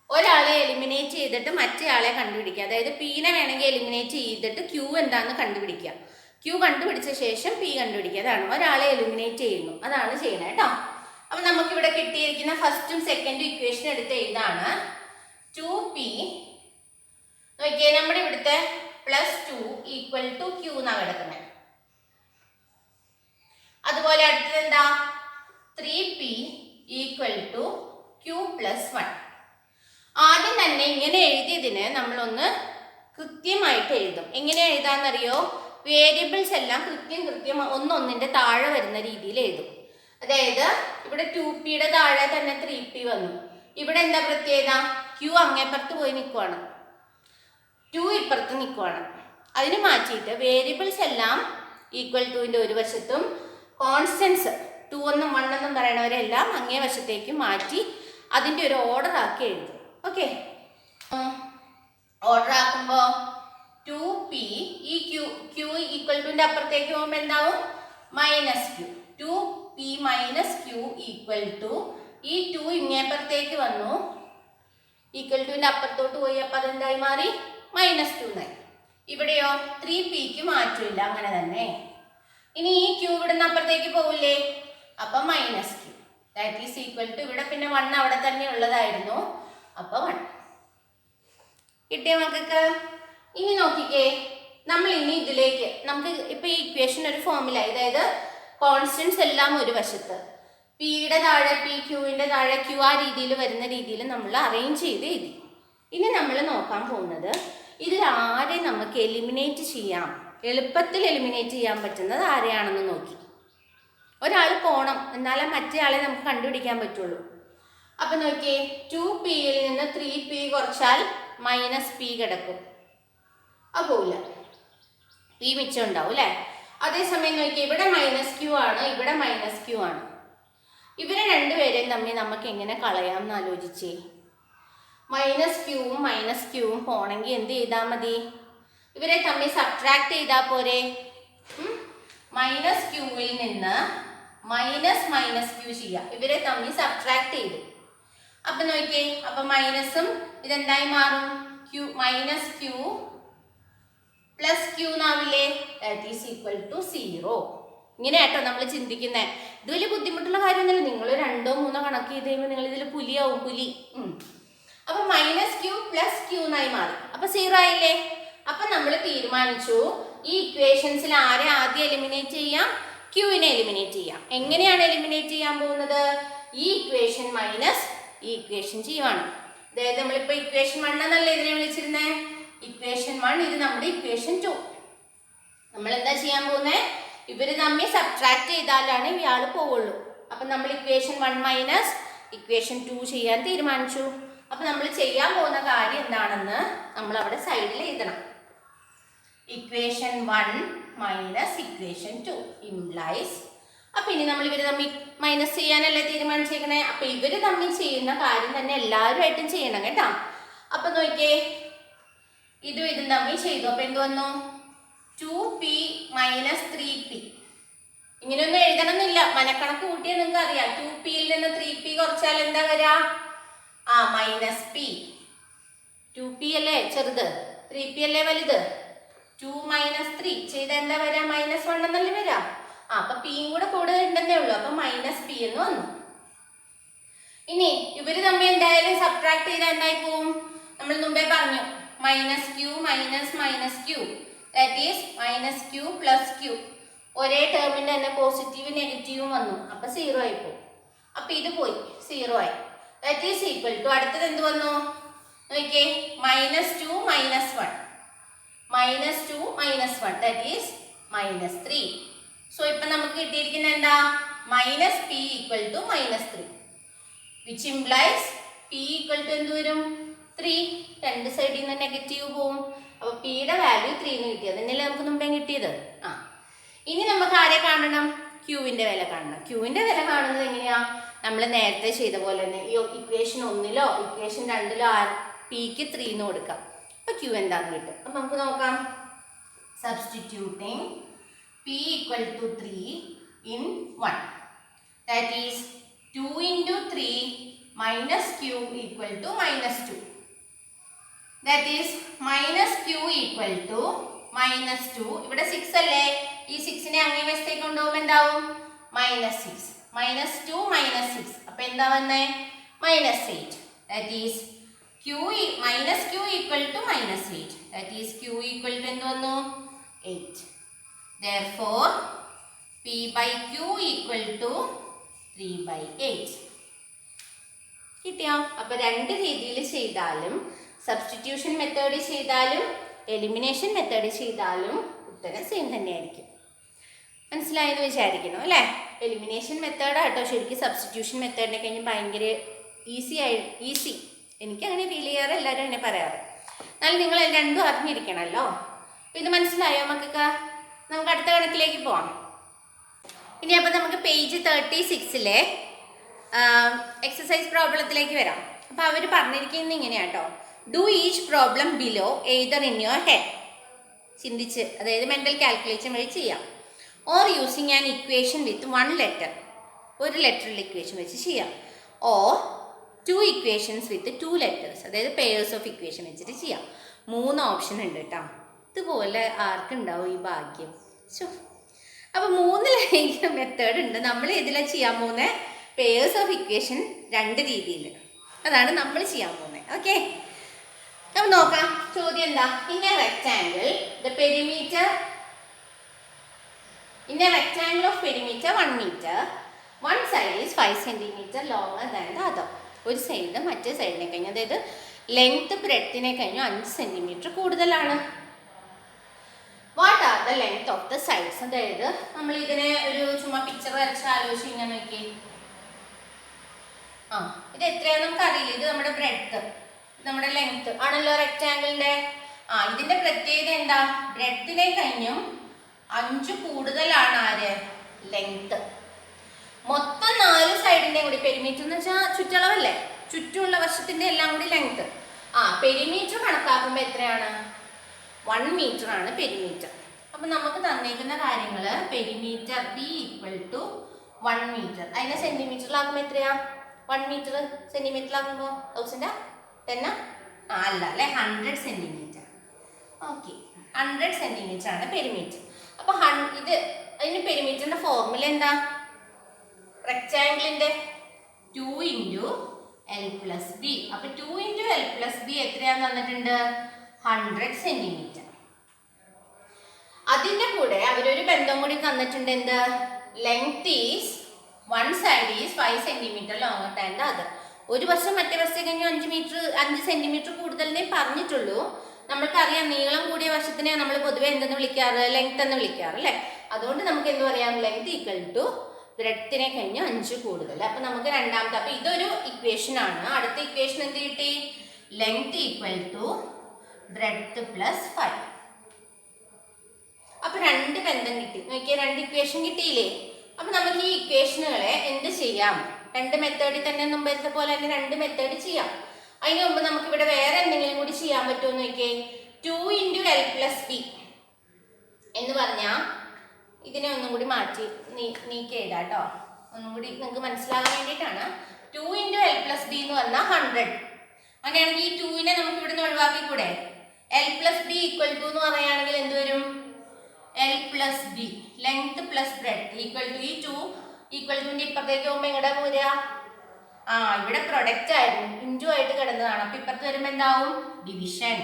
Speaker 1: ഒരാളെ എലിമിനേറ്റ് ചെയ്തിട്ട് മറ്റേ ആളെ കണ്ടുപിടിക്കുക. അതായത് പീനെ വേണമെങ്കിൽ എലിമിനേറ്റ് ചെയ്തിട്ട് ക്യൂ എന്താണെന്ന് കണ്ടുപിടിക്കുക. ക്യൂ കണ്ടുപിടിച്ച ശേഷം പി കണ്ടുപിടിക്കുക. അതാണ് ഒരാളെ എലിമിനേറ്റ് ചെയ്യുന്നു, അതാണ് ചെയ്യണേ കേട്ടോ. അപ്പം നമുക്കിവിടെ കിട്ടിയിരിക്കുന്ന ഫസ്റ്റും സെക്കൻഡും ഇക്വേഷൻ എടുത്ത് എഴുതാണ്. 2p നോക്കിയേ, നമ്മുടെ ഇവിടുത്തെ +2 = q എന്നാണ് കിടക്കുന്നത്. അതുപോലെ അടുത്തത് എന്താ? 3p = q + 1. ആദ്യം തന്നെ ഇങ്ങനെ എഴുതിയതിന് നമ്മളൊന്ന് കൃത്യമായിട്ട് എഴുതും. എങ്ങനെ എഴുതാന്നറിയോ? വേരിയബിൾസ് എല്ലാം കൃത്യം ഒന്നൊന്നിൻ്റെ താഴെ വരുന്ന രീതിയിൽ എഴുതും. അതായത് ഇവിടെ 2pയുടെ താഴെ തന്നെ 3p വന്നു. ഇവിടെ എന്താ പ്രത്യേകത? q അങ്ങേപ്പുറത്ത് പോയി നിൽക്കുവാണ്, 2 ഇപ്പുറത്ത് നിൽക്കുവാണ്. അതിന് മാറ്റിയിട്ട് വേരിയബിൾസ് എല്ലാം =ൻ്റെ ഒരു വശത്തും കോൺസ്റ്റൻസ് 2 എന്നും 1 എന്നും പറയണവരെല്ലാം അങ്ങേ വശത്തേക്ക് മാറ്റി അതിൻ്റെ ഒരു ഓർഡർ ആക്കി എഴുതും. ഓക്കെ, ഓർഡർ ആക്കുമ്പോൾ 2p ഈ q =ൻ്റെ അപ്പുറത്തേക്ക് പോകുമ്പോൾ എന്താവും? -q. 2p - q = ഈ 2 ഇങ്ങേപ്പുറത്തേക്ക് വന്നു, =ൻ്റെ അപ്പുറത്തോട്ട് പോയി. അപ്പം അതെന്തായി മാറി? -2 എന്നായി. ഇവിടെയോ 3pക്ക് മാറ്റമില്ല, അങ്ങനെ തന്നെ. ഇനി ഈ q ഇവിടുന്ന് അപ്പുറത്തേക്ക് പോവില്ലേ? അപ്പം -q. That is equal to, ഇവിടെ പിന്നെ 1 അവിടെ തന്നെ ഉള്ളതായിരുന്നു, അപ്പോൾ 1 കിട്ടിയ മക്കൾക്ക്. ഇനി നോക്കിക്കേ, നമ്മൾ ഇനി ഇതിലേക്ക് നമുക്ക് ഇപ്പോൾ ഈ ഇക്വേഷൻ ഒരു ഫോമിലായി. അതായത് കോൺസ്റ്റൻസ് എല്ലാം ഒരു വശത്ത്, പിയുടെ താഴെ p, ക്യൂവിൻ്റെ താഴെ q, ആ രീതിയിൽ വരുന്ന രീതിയിൽ നമ്മൾ അറേഞ്ച് ചെയ്ത് എഴുതി. ഇനി നമ്മൾ നോക്കാൻ പോകുന്നത് ഇതിൽ ആരെ നമുക്ക് എലിമിനേറ്റ് ചെയ്യാം, എളുപ്പത്തിൽ എലിമിനേറ്റ് ചെയ്യാൻ പറ്റുന്നത് ആരെയാണെന്ന് നോക്കി. ഒരാൾ പോകണം, എന്നാലേ മറ്റേ ആളെ നമുക്ക് കണ്ടുപിടിക്കാൻ പറ്റുള്ളൂ. അപ്പം നോക്കിയേ, 2pയിൽ നിന്ന് 3p കുറച്ചാൽ -p കിടക്കും, അത് പോവില്ല, p മിച്ചം ഉണ്ടാവും അല്ലേ? അതേസമയം നോക്കിയേ, ഇവിടെ -q ആണ്, ഇവിടെ -q ആണ്. ഇവരെ രണ്ടുപേരെയും തമ്മിൽ നമുക്ക് എങ്ങനെ കളയാം എന്ന് ആലോചിച്ചേ. -qവും -qവും പോണെങ്കിൽ എന്ത് ചെയ്താൽ മതി? ഇവരെ തമ്മിൽ സബ്ട്രാക്ട് ചെയ്താൽ പോരെ. -qയിൽ നിന്ന് -q ചെയ്യാം, ഇവരെ തമ്മിൽ സബ്ട്രാക്ട് ചെയ്തു. അപ്പം നോക്കിയേ, അപ്പം മൈനസും ഇതെന്തായി മാറും? q + q എന്നാവില്ലേ? That is equal to 0. ഇങ്ങനെ കേട്ടോ നമ്മൾ ചിന്തിക്കുന്നത്. ഇത് വലിയ ബുദ്ധിമുട്ടുള്ള കാര്യമൊന്നുമില്ല. നിങ്ങൾ 2 or 3 കണക്ക് ചെയ്ത് കഴിയുമ്പോൾ നിങ്ങൾ ഇതിൽ പുലിയാവും, പുലി. അപ്പം -q + q എന്നായി മാറി. അപ്പം 0 ആയില്ലേ? അപ്പം നമ്മൾ തീരുമാനിച്ചു ഈ ഇക്വേഷൻസിൽ ആരെ ആദ്യം എലിമിനേറ്റ് ചെയ്യാം? ക്യൂവിനെ എലിമിനേറ്റ് ചെയ്യാം. എങ്ങനെയാണ് എലിമിനേറ്റ് ചെയ്യാൻ പോകുന്നത്? ഈ ഇക്വേഷൻ മൈനസ് ഈ ഇക്വേഷൻ ചെയ്യുവാണ്. അതായത് നമ്മളിപ്പോൾ ഇക്വേഷൻ 1 എന്നല്ലേ ഇതിനെ വിളിച്ചിരുന്നേ? ഇക്വേഷൻ 1, ഇത് നമ്മുടെ ഇക്വേഷൻ 2. നമ്മൾ എന്താ ചെയ്യാൻ പോകുന്നത്? ഇവർ തമ്മിൽ സബ്ട്രാക്ട് ചെയ്താലാണ് ഇയാൾ പോവുള്ളൂ. അപ്പം നമ്മൾ ഇക്വേഷൻ 1 മൈനസ് ഇക്വേഷൻ 2 ചെയ്യാൻ തീരുമാനിച്ചു. അപ്പം നമ്മൾ ചെയ്യാൻ പോകുന്ന കാര്യം എന്താണെന്ന് നമ്മൾ അവിടെ സൈഡിൽ എഴുതണം. Equation 1 minus equation 2 implies. അപ്പം ഇനി നമ്മൾ ഇവർ തമ്മിൽ മൈനസ് ചെയ്യാനല്ലേ തീരുമാനിച്ചേക്കണേ. അപ്പം ഇവർ തമ്മിൽ ചെയ്യുന്ന കാര്യം തന്നെ എല്ലാവരുമായിട്ടും ചെയ്യണം കേട്ടോ. അപ്പം നോക്കിയേ, ഇതും തമ്മിൽ ചെയ്തു. അപ്പം എന്ത് വന്നു? 2p - 3p. ഇങ്ങനെയൊന്നും എഴുതണമെന്നില്ല, മനക്കണക്ക് കൂട്ടിയാൽ നിങ്ങൾക്ക് അറിയാം. 2pയിൽ നിന്ന് 3p കുറച്ചാൽ എന്താ വരിക? -p. 2p അല്ലേ ചെറുത്, 3p അല്ലേ വലുത്. 2 - 3 ചെയ്ത എന്താ വരിക? -1 എന്നല്ലേ വരിക. അപ്പൊ പിയും കൂടെ കൂടുതൽ ഉണ്ടെന്നേ ഉള്ളൂ. അപ്പൊ മൈനസ് പി എന്ന് വന്നു. ഇനി ഇവര് തമ്മിൽ എന്തായാലും സബ്ട്രാക്ട് ചെയ്താൽ എന്തായി പോവും? നമ്മൾ മുമ്പേ പറഞ്ഞു minus q minus minus q, that is minus q plus q. ഒരേ ടേമിന്റെ തന്നെ പോസിറ്റീവ് നെഗറ്റീവും വന്നു. അപ്പൊ 0 ആയി പോകും. അപ്പൊ ഇത് പോയി, 0 ആയി. ദാറ്റ് ഈസ് ഈക്വൽ ടു അടുത്തത് എന്ത് വന്നു നോക്കിയേ, -2 - 1, -2 - 1 ദാറ്റ് ഈസ് -3. സോ ഇപ്പൊ നമുക്ക് കിട്ടിയിരിക്കുന്ന എന്താ, minus p equal to -3, which implies p equal to എന്ത് വരും, 3. രണ്ട് സൈഡിൽ നിന്ന് നെഗറ്റീവ് പോവും. അപ്പൊ പിയുടെ വാല്യൂ 3 എന്ന് കിട്ടിയത് തന്നെയല്ലേ നമുക്ക് മുമ്പേ കിട്ടിയത്. ഇനി നമുക്ക് ആരെ കാണണം, ക്യൂവിന്റെ വില കാണണം. ക്യൂവിന്റെ വില കാണുന്നത് എങ്ങനെയാ, നമ്മൾ നേരത്തെ ചെയ്ത പോലെ തന്നെ ഈ ഇക്വേഷൻ 1-ലോ ഇക്വേഷൻ 2-ലോ പിക്ക് 3 എന്ന് കൊടുക്കാം. അപ്പൊ ക്യൂ എന്താന്ന് കിട്ടും. അപ്പൊ നമുക്ക് നോക്കാം. Substituting p equal to 3 in 1, that is 2 into 3 minus q equal to -2, that is minus q equal to -2. ഇവിടെ 6 അല്ലേ, ഈ 6നെ അങ്ങേ വശത്തേക്ക് കൊണ്ടുപോകുമ്പോൾ എന്താവും, -6, -2 -6. അപ്പൊ എന്താ വന്നേ, -8. that is q minus q equal to -8, that is q equal to എന്ത് വന്നു, 8. therefore p by q equal to 3/8. കിട്ടിയോ? അപ്പൊ രണ്ട് രീതിയിൽ ചെയ്താലും, സബ്സ്റ്റിറ്റ്യൂഷൻ മെത്തേഡ് ചെയ്താലും എലിമിനേഷൻ മെത്തേഡ് ചെയ്താലും ഉത്തരം സെയിം തന്നെയായിരിക്കും. മനസ്സിലായെന്ന് വിചാരിക്കുന്നു അല്ലേ? എലിമിനേഷൻ മെത്തേഡാട്ടോ ശരിക്കും സബ്സ്റ്റിറ്റ്യൂഷൻ മെത്തേഡിനെ കഴിഞ്ഞ് ഭയങ്കര ഈസി. എനിക്കങ്ങനെ ഫീൽ ചെയ്യാറ്, എല്ലാവരും അങ്ങനെ പറയാറ്. എന്നാലും നിങ്ങൾ രണ്ടും അറിഞ്ഞിരിക്കണമല്ലോ. അപ്പം ഇത് മനസ്സിലായോ മക്കൾക്ക്? നമുക്ക് അടുത്ത കണക്കിലേക്ക് പോവാം. ഇനി അപ്പം നമുക്ക് പേജ് 36-ലെ എക്സസൈസ് പ്രോബ്ലത്തിലേക്ക് വരാം. അപ്പോൾ അവർ പറഞ്ഞിരിക്കുന്നത് ഇങ്ങനെയാട്ടോ, do each problem below either in your head. ചിന്തിച്ച്, അതായത് മെൻ്റൽ കാൽക്കുലേഷൻ വഴി ചെയ്യാം. Or using an equation with 1 letter, ഒരു ലെറ്ററിൽ ഇക്വേഷൻ വെച്ച് ചെയ്യാം. ഓർ 2 ഇക്വേഷൻസ് വിത്ത് 2 ലെറ്റേഴ്സ്, അതായത് പെയേഴ്സ് ഓഫ് ഇക്വേഷൻ വെച്ചിട്ട് ചെയ്യാം. 3 ഓപ്ഷൻ ഉണ്ട് കേട്ടോ. ഇതുപോലെ ആർക്കുണ്ടാവും ഈ ഭാഗ്യം? അപ്പോൾ 3 മെത്തേഡ് ഉണ്ട്. നമ്മൾ ഇതിലാണ് ചെയ്യാൻ പോകുന്നത് പെയേഴ്സ് ഓഫ് ഇക്വേഷൻ 2 രീതിയിൽ. അതാണ് നമ്മൾ ചെയ്യാൻ പോകുന്നത്. ഓക്കെ, നമുക്ക് നോക്കാം. ചോദ്യം എന്താ? In A rectangle the perimeter, in a rectangle of perimeter 1 meter, one side is 5 centimeter longer than the other. ഒരു സൈഡ് മറ്റേ സൈഡിനെ കഴിഞ്ഞ്, അതായത് ലെങ്ത് ബ്രെഡ്ത്തിനെ കഴിഞ്ഞു 5 സെന്റിമീറ്റർ കൂടുതലാണ്. What are the length of the sides? അതായത് നമ്മൾ ഇതിനെ ഒരു ചുമ്മാ പിക്ചർ വരച്ച് ആലോചിച്ച് ഇങ്ങനെ നോക്കി. ഇത് എത്രയാണെന്ന് നമുക്ക് അറിയില്ല. ഇത് നമ്മുടെ ബ്രെഡ്ത്ത്, നമ്മുടെ ലെങ്ത് ആണല്ലോ റെക്ടാംഗിളിന്റെ. ഇതിന്റെ പ്രത്യേകത എന്താ? ബ്രെഡ്ത്തിനെ കഴിഞ്ഞും 5 കൂടുതലാണ് ആര്? ലെങ്ത്. മൊത്തം 4 സൈഡിന്റെ കൂടി, പെരിമീറ്റർ എന്ന് വെച്ചാൽ ചുറ്റളവല്ലേ, ചുറ്റുമുള്ള വശത്തിന്റെ എല്ലാം കൂടി ലെങ്ത്. പെരിമീറ്റർ കണക്കാക്കുമ്പോൾ എത്രയാണ്? 1 മീറ്റർ ആണ് പെരിമീറ്റർ. അപ്പൊ നമുക്ക് തന്നേക്കുന്ന കാര്യങ്ങള് perimeter b equal to 1 metre. അതിനെ സെന്റിമീറ്ററിലാക്കുമ്പോൾ എത്രയാ? 1 മീറ്റർ സെന്റിമീറ്ററിലാക്കുമ്പോൾ 1000 10 അല്ല അല്ലെ, 100 സെന്റിമീറ്റർ. ഓക്കെ, 100 സെന്റിമീറ്റർ ആണ് പെരിമീറ്റർ. അപ്പൊ ഇത് അതിന് പെരിമീറ്ററിന്റെ ഫോർമുല എന്താ? റെക്ടാംഗിളിന്റെ 2 × L + B. അപ്പൊ 2 × L + B എത്രയാന്ന് തന്നിട്ടുണ്ട്? 100 സെന്റിമീറ്റർ. അതിന്റെ കൂടെ അവരൊരു ബന്ധം കൂടി തന്നിട്ടുണ്ട്. എന്ത്? Length is one side is 5 centimeter longer than the other. ഒരു വശം മറ്റേ വശത്തെ കഴിഞ്ഞു 5 സെന്റിമീറ്റർ കൂടുതലിനെ പറഞ്ഞിട്ടുള്ളൂ. നമ്മൾക്കറിയാം നീളം കൂടിയ വശത്തിനെ നമ്മൾ പൊതുവെ എന്തെന്ന് വിളിക്കാറ്? ലെങ്ത് എന്ന് വിളിക്കാറ് അല്ലേ? അതുകൊണ്ട് നമുക്ക് എന്ത് പറയാം? ലെങ്ത് ഈക്വൽ ടു ബ്രെഡ്ത്തിനെ കഴിഞ്ഞ് 5 കൂടുതൽ. അപ്പൊ നമുക്ക് രണ്ടാമത്തെ, അപ്പൊ ഇതൊരു ഇക്വേഷൻ ആണ്. അടുത്ത ഇക്വേഷൻ എന്ത് കിട്ടി? Length equal to breadth plus 5. അപ്പൊ 2 ബന്ധം കിട്ടി. നോക്കിയാൽ 2 ഇക്വേഷൻ കിട്ടിയില്ലേ? അപ്പൊ നമുക്ക് ഈ ഇക്വേഷനുകളെ എന്ത് ചെയ്യാം? 2 മെത്തേഡിൽ തന്നെ മുമ്പത്തെ പോലെ തന്നെ 2 മെത്തേഡ് ചെയ്യാം. അതിന് മുമ്പ് നമുക്ക് ഇവിടെ വേറെ എന്തെങ്കിലും കൂടി ചെയ്യാൻ പറ്റുമോ നോക്കിയേ. 2 × L + B എന്ന് പറഞ്ഞാൽ ഇതിനെ ഒന്നും കൂടി മാറ്റി നീക്കി എഴുതാം കേട്ടോ. ഒന്നും കൂടി നിങ്ങൾക്ക് മനസ്സിലാകാൻ വേണ്ടിയിട്ടാണ്. 2 × L + B എന്ന് പറഞ്ഞാൽ 100. അങ്ങനെയാണെങ്കിൽ ഈ 2നെ നമുക്ക് ഇവിടെ നിന്ന് ഒഴിവാക്കി കൂടെ? L + B = എന്ന് പറയുകയാണെങ്കിൽ എന്ത് വരും? L plus b length plus breadth equal to ഈ 2 ഈക്വൽ ടുവിന്റെ ഇപ്പുറത്തേക്ക് പോകുമ്പോൾ എങ്ങടെ പോരാ? ഇവിടെ പ്രൊഡക്റ്റ് ആയിരുന്നു, ഇൻറ്റു ആയിട്ട് കിടന്നതാണ്. അപ്പൊ ഇപ്പുറത്ത് വരുമ്പോൾ എന്താവും? Division.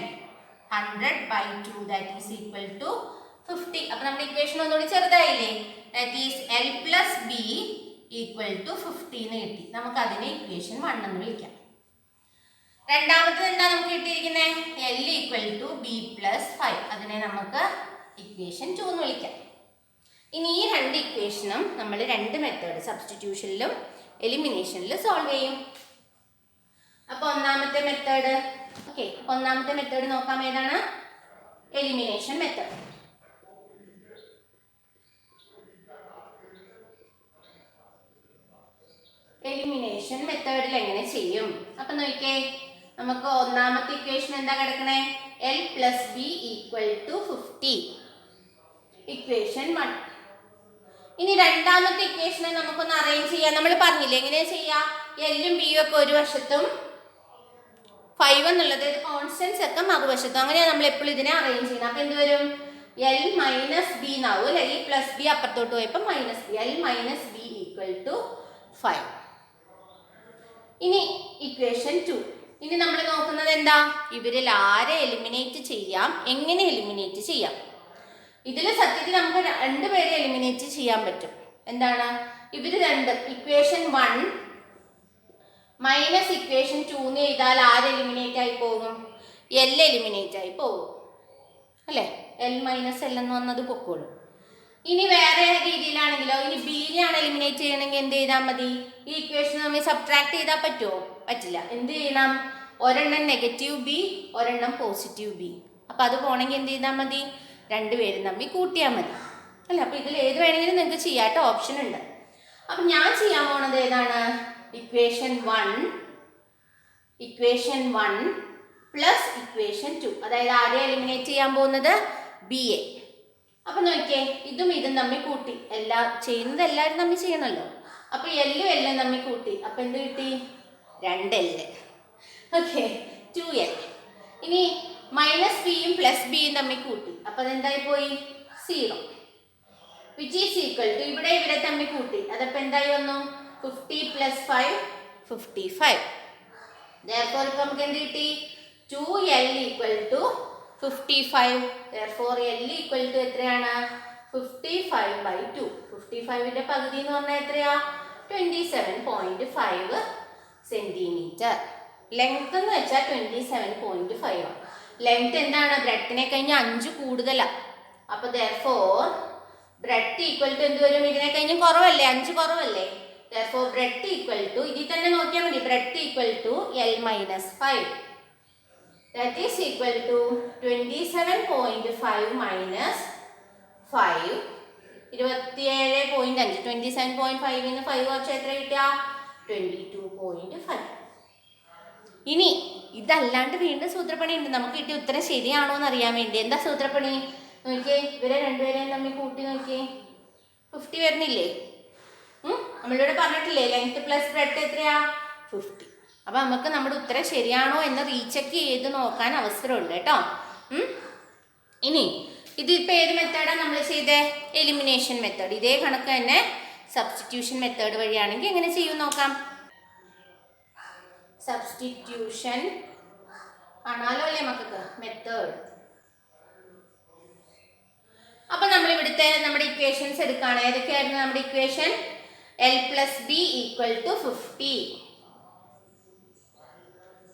Speaker 1: 100/2 that is equal to 50. അപ്പൊ നമ്മുടെ ഇക്വേഷൻ ഒന്നുകൂടി ചെറുതായില്ലേ? That is L plus B equal to 50 എന്ന് കിട്ടി. നമുക്ക് അതിനെ ഇക്വേഷൻ 1 എന്ന് വിളിക്കാം. രണ്ടാമത്തത് എന്താ നമുക്ക് കിട്ടിയിരിക്കുന്നത്? L equal to b plus 5. അതിനെ നമുക്ക് ഇക്വേഷൻ 2 എന്ന് വിളിക്കാം. ഇനി ഈ രണ്ട് ഇക്വേഷനും നമ്മൾ രണ്ട് മെത്തേഡ് സബ്സ്റ്റിറ്റ്യൂഷനിലും എലിമിനേഷനിലും സോൾവ് ചെയ്യും. അപ്പൊ ഒന്നാമത്തെ മെത്തേഡ് ഒന്നാമത്തെ മെത്തേഡ് നോക്കാം. ഏതാണ്? Elimination method. എലിമിനേഷൻ മെത്തേഡിൽ എങ്ങനെ ചെയ്യും? അപ്പൊ നോക്കിയേ, നമുക്ക് ഒന്നാമത്തെ ഇക്വേഷൻ എന്താ കിടക്കണേ? L plus B equal to 50 equation 1. ഇനി രണ്ടാമത്തെ ഇക്വേഷനെ നമുക്കൊന്ന് അറേഞ്ച് ചെയ്യാം. നമ്മൾ പറഞ്ഞില്ലേ എങ്ങനെയാ ചെയ്യാ? എല്ലും ബിയും ഒക്കെ ഒരു വശത്തും 5 എന്നുള്ളത് കോൺസ്റ്റൻസ് ഒക്കെ മറുവശത്തും, അങ്ങനെയാണ് നമ്മൾ എപ്പോഴും ഇതിനെ അറേഞ്ച് ചെയ്യുന്നത്. അപ്പൊ എന്ത് വരും? എൽ മൈനസ് ബി എന്നാവും അല്ലെ? ഈ പ്ലസ് ബി അപ്പുറത്തോട്ട് പോയപ്പോൾ minus b. L minus b equal to 5. ഇനി ഇക്വേഷൻ 2. ഇനി നമ്മൾ നോക്കുന്നത് എന്താ? ഇവരിൽ ആരെ എലിമിനേറ്റ് ചെയ്യാം, എങ്ങനെ എലിമിനേറ്റ് ചെയ്യാം. ഇതിൽ സത്യത്തിൽ നമുക്ക് രണ്ടുപേരെ എലിമിനേറ്റ് ചെയ്യാൻ പറ്റും. എന്താണ്? ഇവര് രണ്ടും ഇക്വേഷൻ 1 മൈനസ് ഇക്വേഷൻ 2 എന്ന് ചെയ്താൽ ആര് എലിമിനേറ്റ് ആയി പോകും? എൽ എലിമിനേറ്റ് ആയി പോകും അല്ലേ? എൽ മൈനസ് എൽ എന്ന് വന്നത് പൊക്കോളും. ഇനി വേറെ രീതിയിലാണെങ്കിലോ, ഇനി ബിയിലാണ് എലിമിനേറ്റ് ചെയ്യണമെങ്കിൽ എന്ത് ചെയ്താൽ മതി? ഈ ഇക്വേഷൻ നമ്മൾ സബ്ട്രാക്ട് ചെയ്താൽ പറ്റുമോ? പറ്റില്ല. എന്ത് ചെയ്യണം? ഒരെണ്ണം നെഗറ്റീവ് ബി, ഒരെണ്ണം പോസിറ്റീവ് ബി. അപ്പം അത് പോകണമെങ്കിൽ എന്ത് ചെയ്താൽ മതി? രണ്ടുപേരും തമ്മിൽ കൂട്ടിയാൽ മതി അല്ല? അപ്പം ഇതിൽ ഏത് വേണമെങ്കിലും നിങ്ങൾക്ക് ചെയ്യാത്ത ഓപ്ഷൻ ഉണ്ട്. അപ്പം ഞാൻ ചെയ്യാൻ പോണത് ഏതാണ്? Equation 1 plus equation 2. അതായത് ആരെ എലിമിനേറ്റ് ചെയ്യാൻ പോകുന്നത്? B A. അപ്പം നോക്കിയേ, ഇതും തമ്മിൽ കൂട്ടി. ചെയ്യുന്നത് എല്ലാവരും തമ്മിൽ ചെയ്യണമല്ലോ. അപ്പം എല്ലും തമ്മിൽ കൂട്ടി. അപ്പം എന്ത് കിട്ടി? 2L. Okay, 2L. ഇനി മൈനസ് ബിയും പ്ലസ് ബിയും തമ്മിൽ കൂട്ടി. അപ്പം അതെന്തായി പോയി? 0. വിച്ച് ഈസ് ഈക്വൽ ടു ഇവിടെ തമ്മിൽ കൂട്ടി. അതപ്പോൾ എന്തായി വന്നു? 50 പ്ലസ് 5 55. therefore ഇപ്പം നമുക്ക് എന്ത് കിട്ടി? 2L equal to 55. therefore L equal to എത്രയാണ്? 55/2. 55ന്റെ പകുതി എന്ന് പറഞ്ഞാൽ എത്രയാ? 27.5 സെന്റിമീറ്റർ. ലെങ്ത് എന്ന് വെച്ചാൽ 27.5 ആണ്. ലെങ്ത് എന്താണ്? ബ്രെഡിനെ കഴിഞ്ഞ് 5 കൂടുതലാണ്. അപ്പൊ therefore ബ്രെഡ് ഈക്വൽ ടു എന്ത് വരും? ഇതിനെ കഴിഞ്ഞ് കുറവല്ലേ? 5 കുറവല്ലേ? therefore ബ്രെഡ് ഈക്വൽ ടു, ഇതിൽ തന്നെ നോക്കിയാൽ മതി, breadth equal to L minus 5. that is equal to 27.5 minus 5 27.5. 27.5 ന്ന് 5 കുറച്ച് എത്ര കിട്ടുക? 22.5. ഇനി ഇതല്ലാണ്ട് വീണ്ടും സൂത്രപ്പണി ഉണ്ട്. നമുക്ക് കിട്ടിയ ഉത്തരം ശരിയാണോ എന്ന് അറിയാൻ വേണ്ടി. എന്താ സൂത്രപ്പണി? നോക്കിയേ, ഇവരെ രണ്ടുപേരെയും തമ്മിൽ കൂട്ടി നോക്കിയേ, 50 വരുന്നില്ലേ? നമ്മളിവിടെ പറഞ്ഞിട്ടില്ലേ ലെങ്ത് പ്ലസ് ബ്രെഡ് എത്രയാ? 50. അപ്പം നമുക്ക് നമ്മുടെ ഉത്തരം ശരിയാണോ എന്ന് റീചെക്ക് ചെയ്ത് നോക്കാൻ അവസരമുണ്ട് കേട്ടോ. ഇനി ഇതിപ്പോൾ ഏത് മെത്തേഡാണ് നമ്മൾ ചെയ്തേ? Elimination method. ഇതേ കണക്ക് തന്നെ സബ്സ്റ്റിറ്റ്യൂഷൻ മെത്തേഡ് വഴിയാണെങ്കിൽ എങ്ങനെ ചെയ്യും നോക്കാം. സബ്സ്റ്റിറ്റ്യൂഷൻ ആണല്ലോ അല്ലേ മക്കൾക്ക് മെത്തേഡ്. അപ്പം നമ്മൾ ഇവിടുത്തെ നമ്മുടെ ഇക്വേഷൻസ് എടുക്കുകയാണ്. ഏതൊക്കെയായിരുന്നു നമ്മുടെ equation? L plus B equal to 50.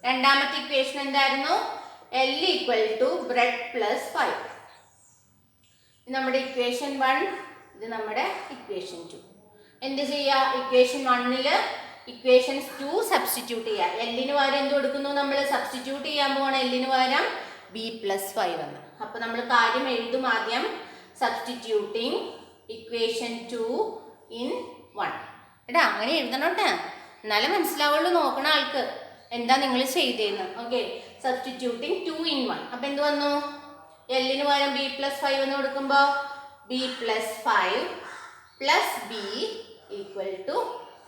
Speaker 1: രണ്ടാമത്തെ ഇക്വേഷൻ എന്തായിരുന്നു? L equal to breadth plus 5. നമ്മുടെ ഇക്വേഷൻ 1, ഇത് നമ്മുടെ ഇക്വേഷൻ 2. എന്ത് ചെയ്യുക? ഇക്വേഷൻ 1 ഇക്വേഷൻസ് 2 സബ്സ്റ്റിറ്റ്യൂട്ട് ചെയ്യുക. എല്ലിന് പകരം എന്ത് കൊടുക്കുന്നു? നമ്മൾ സബ്സ്റ്റിറ്റ്യൂട്ട് ചെയ്യാൻ പോകണം. എല്ലിന് പകരം ബി പ്ലസ് 5 എന്ന്. അപ്പം നമ്മൾ കാര്യം എഴുതും ആദ്യം. Substituting equation 2 in 1. എടാ അങ്ങനെ എഴുതണം കേട്ടോ, എന്നാലും മനസ്സിലാവുള്ളൂ നോക്കണ ആൾക്ക് എന്താ നിങ്ങൾ ചെയ്തേന്ന്. Okay, substituting 2 in 1. അപ്പം എന്ത് വന്നു? എല്ലിന് പകരം ബി പ്ലസ് 5 എന്ന് കൊടുക്കുമ്പോൾ b plus 5 plus B equal to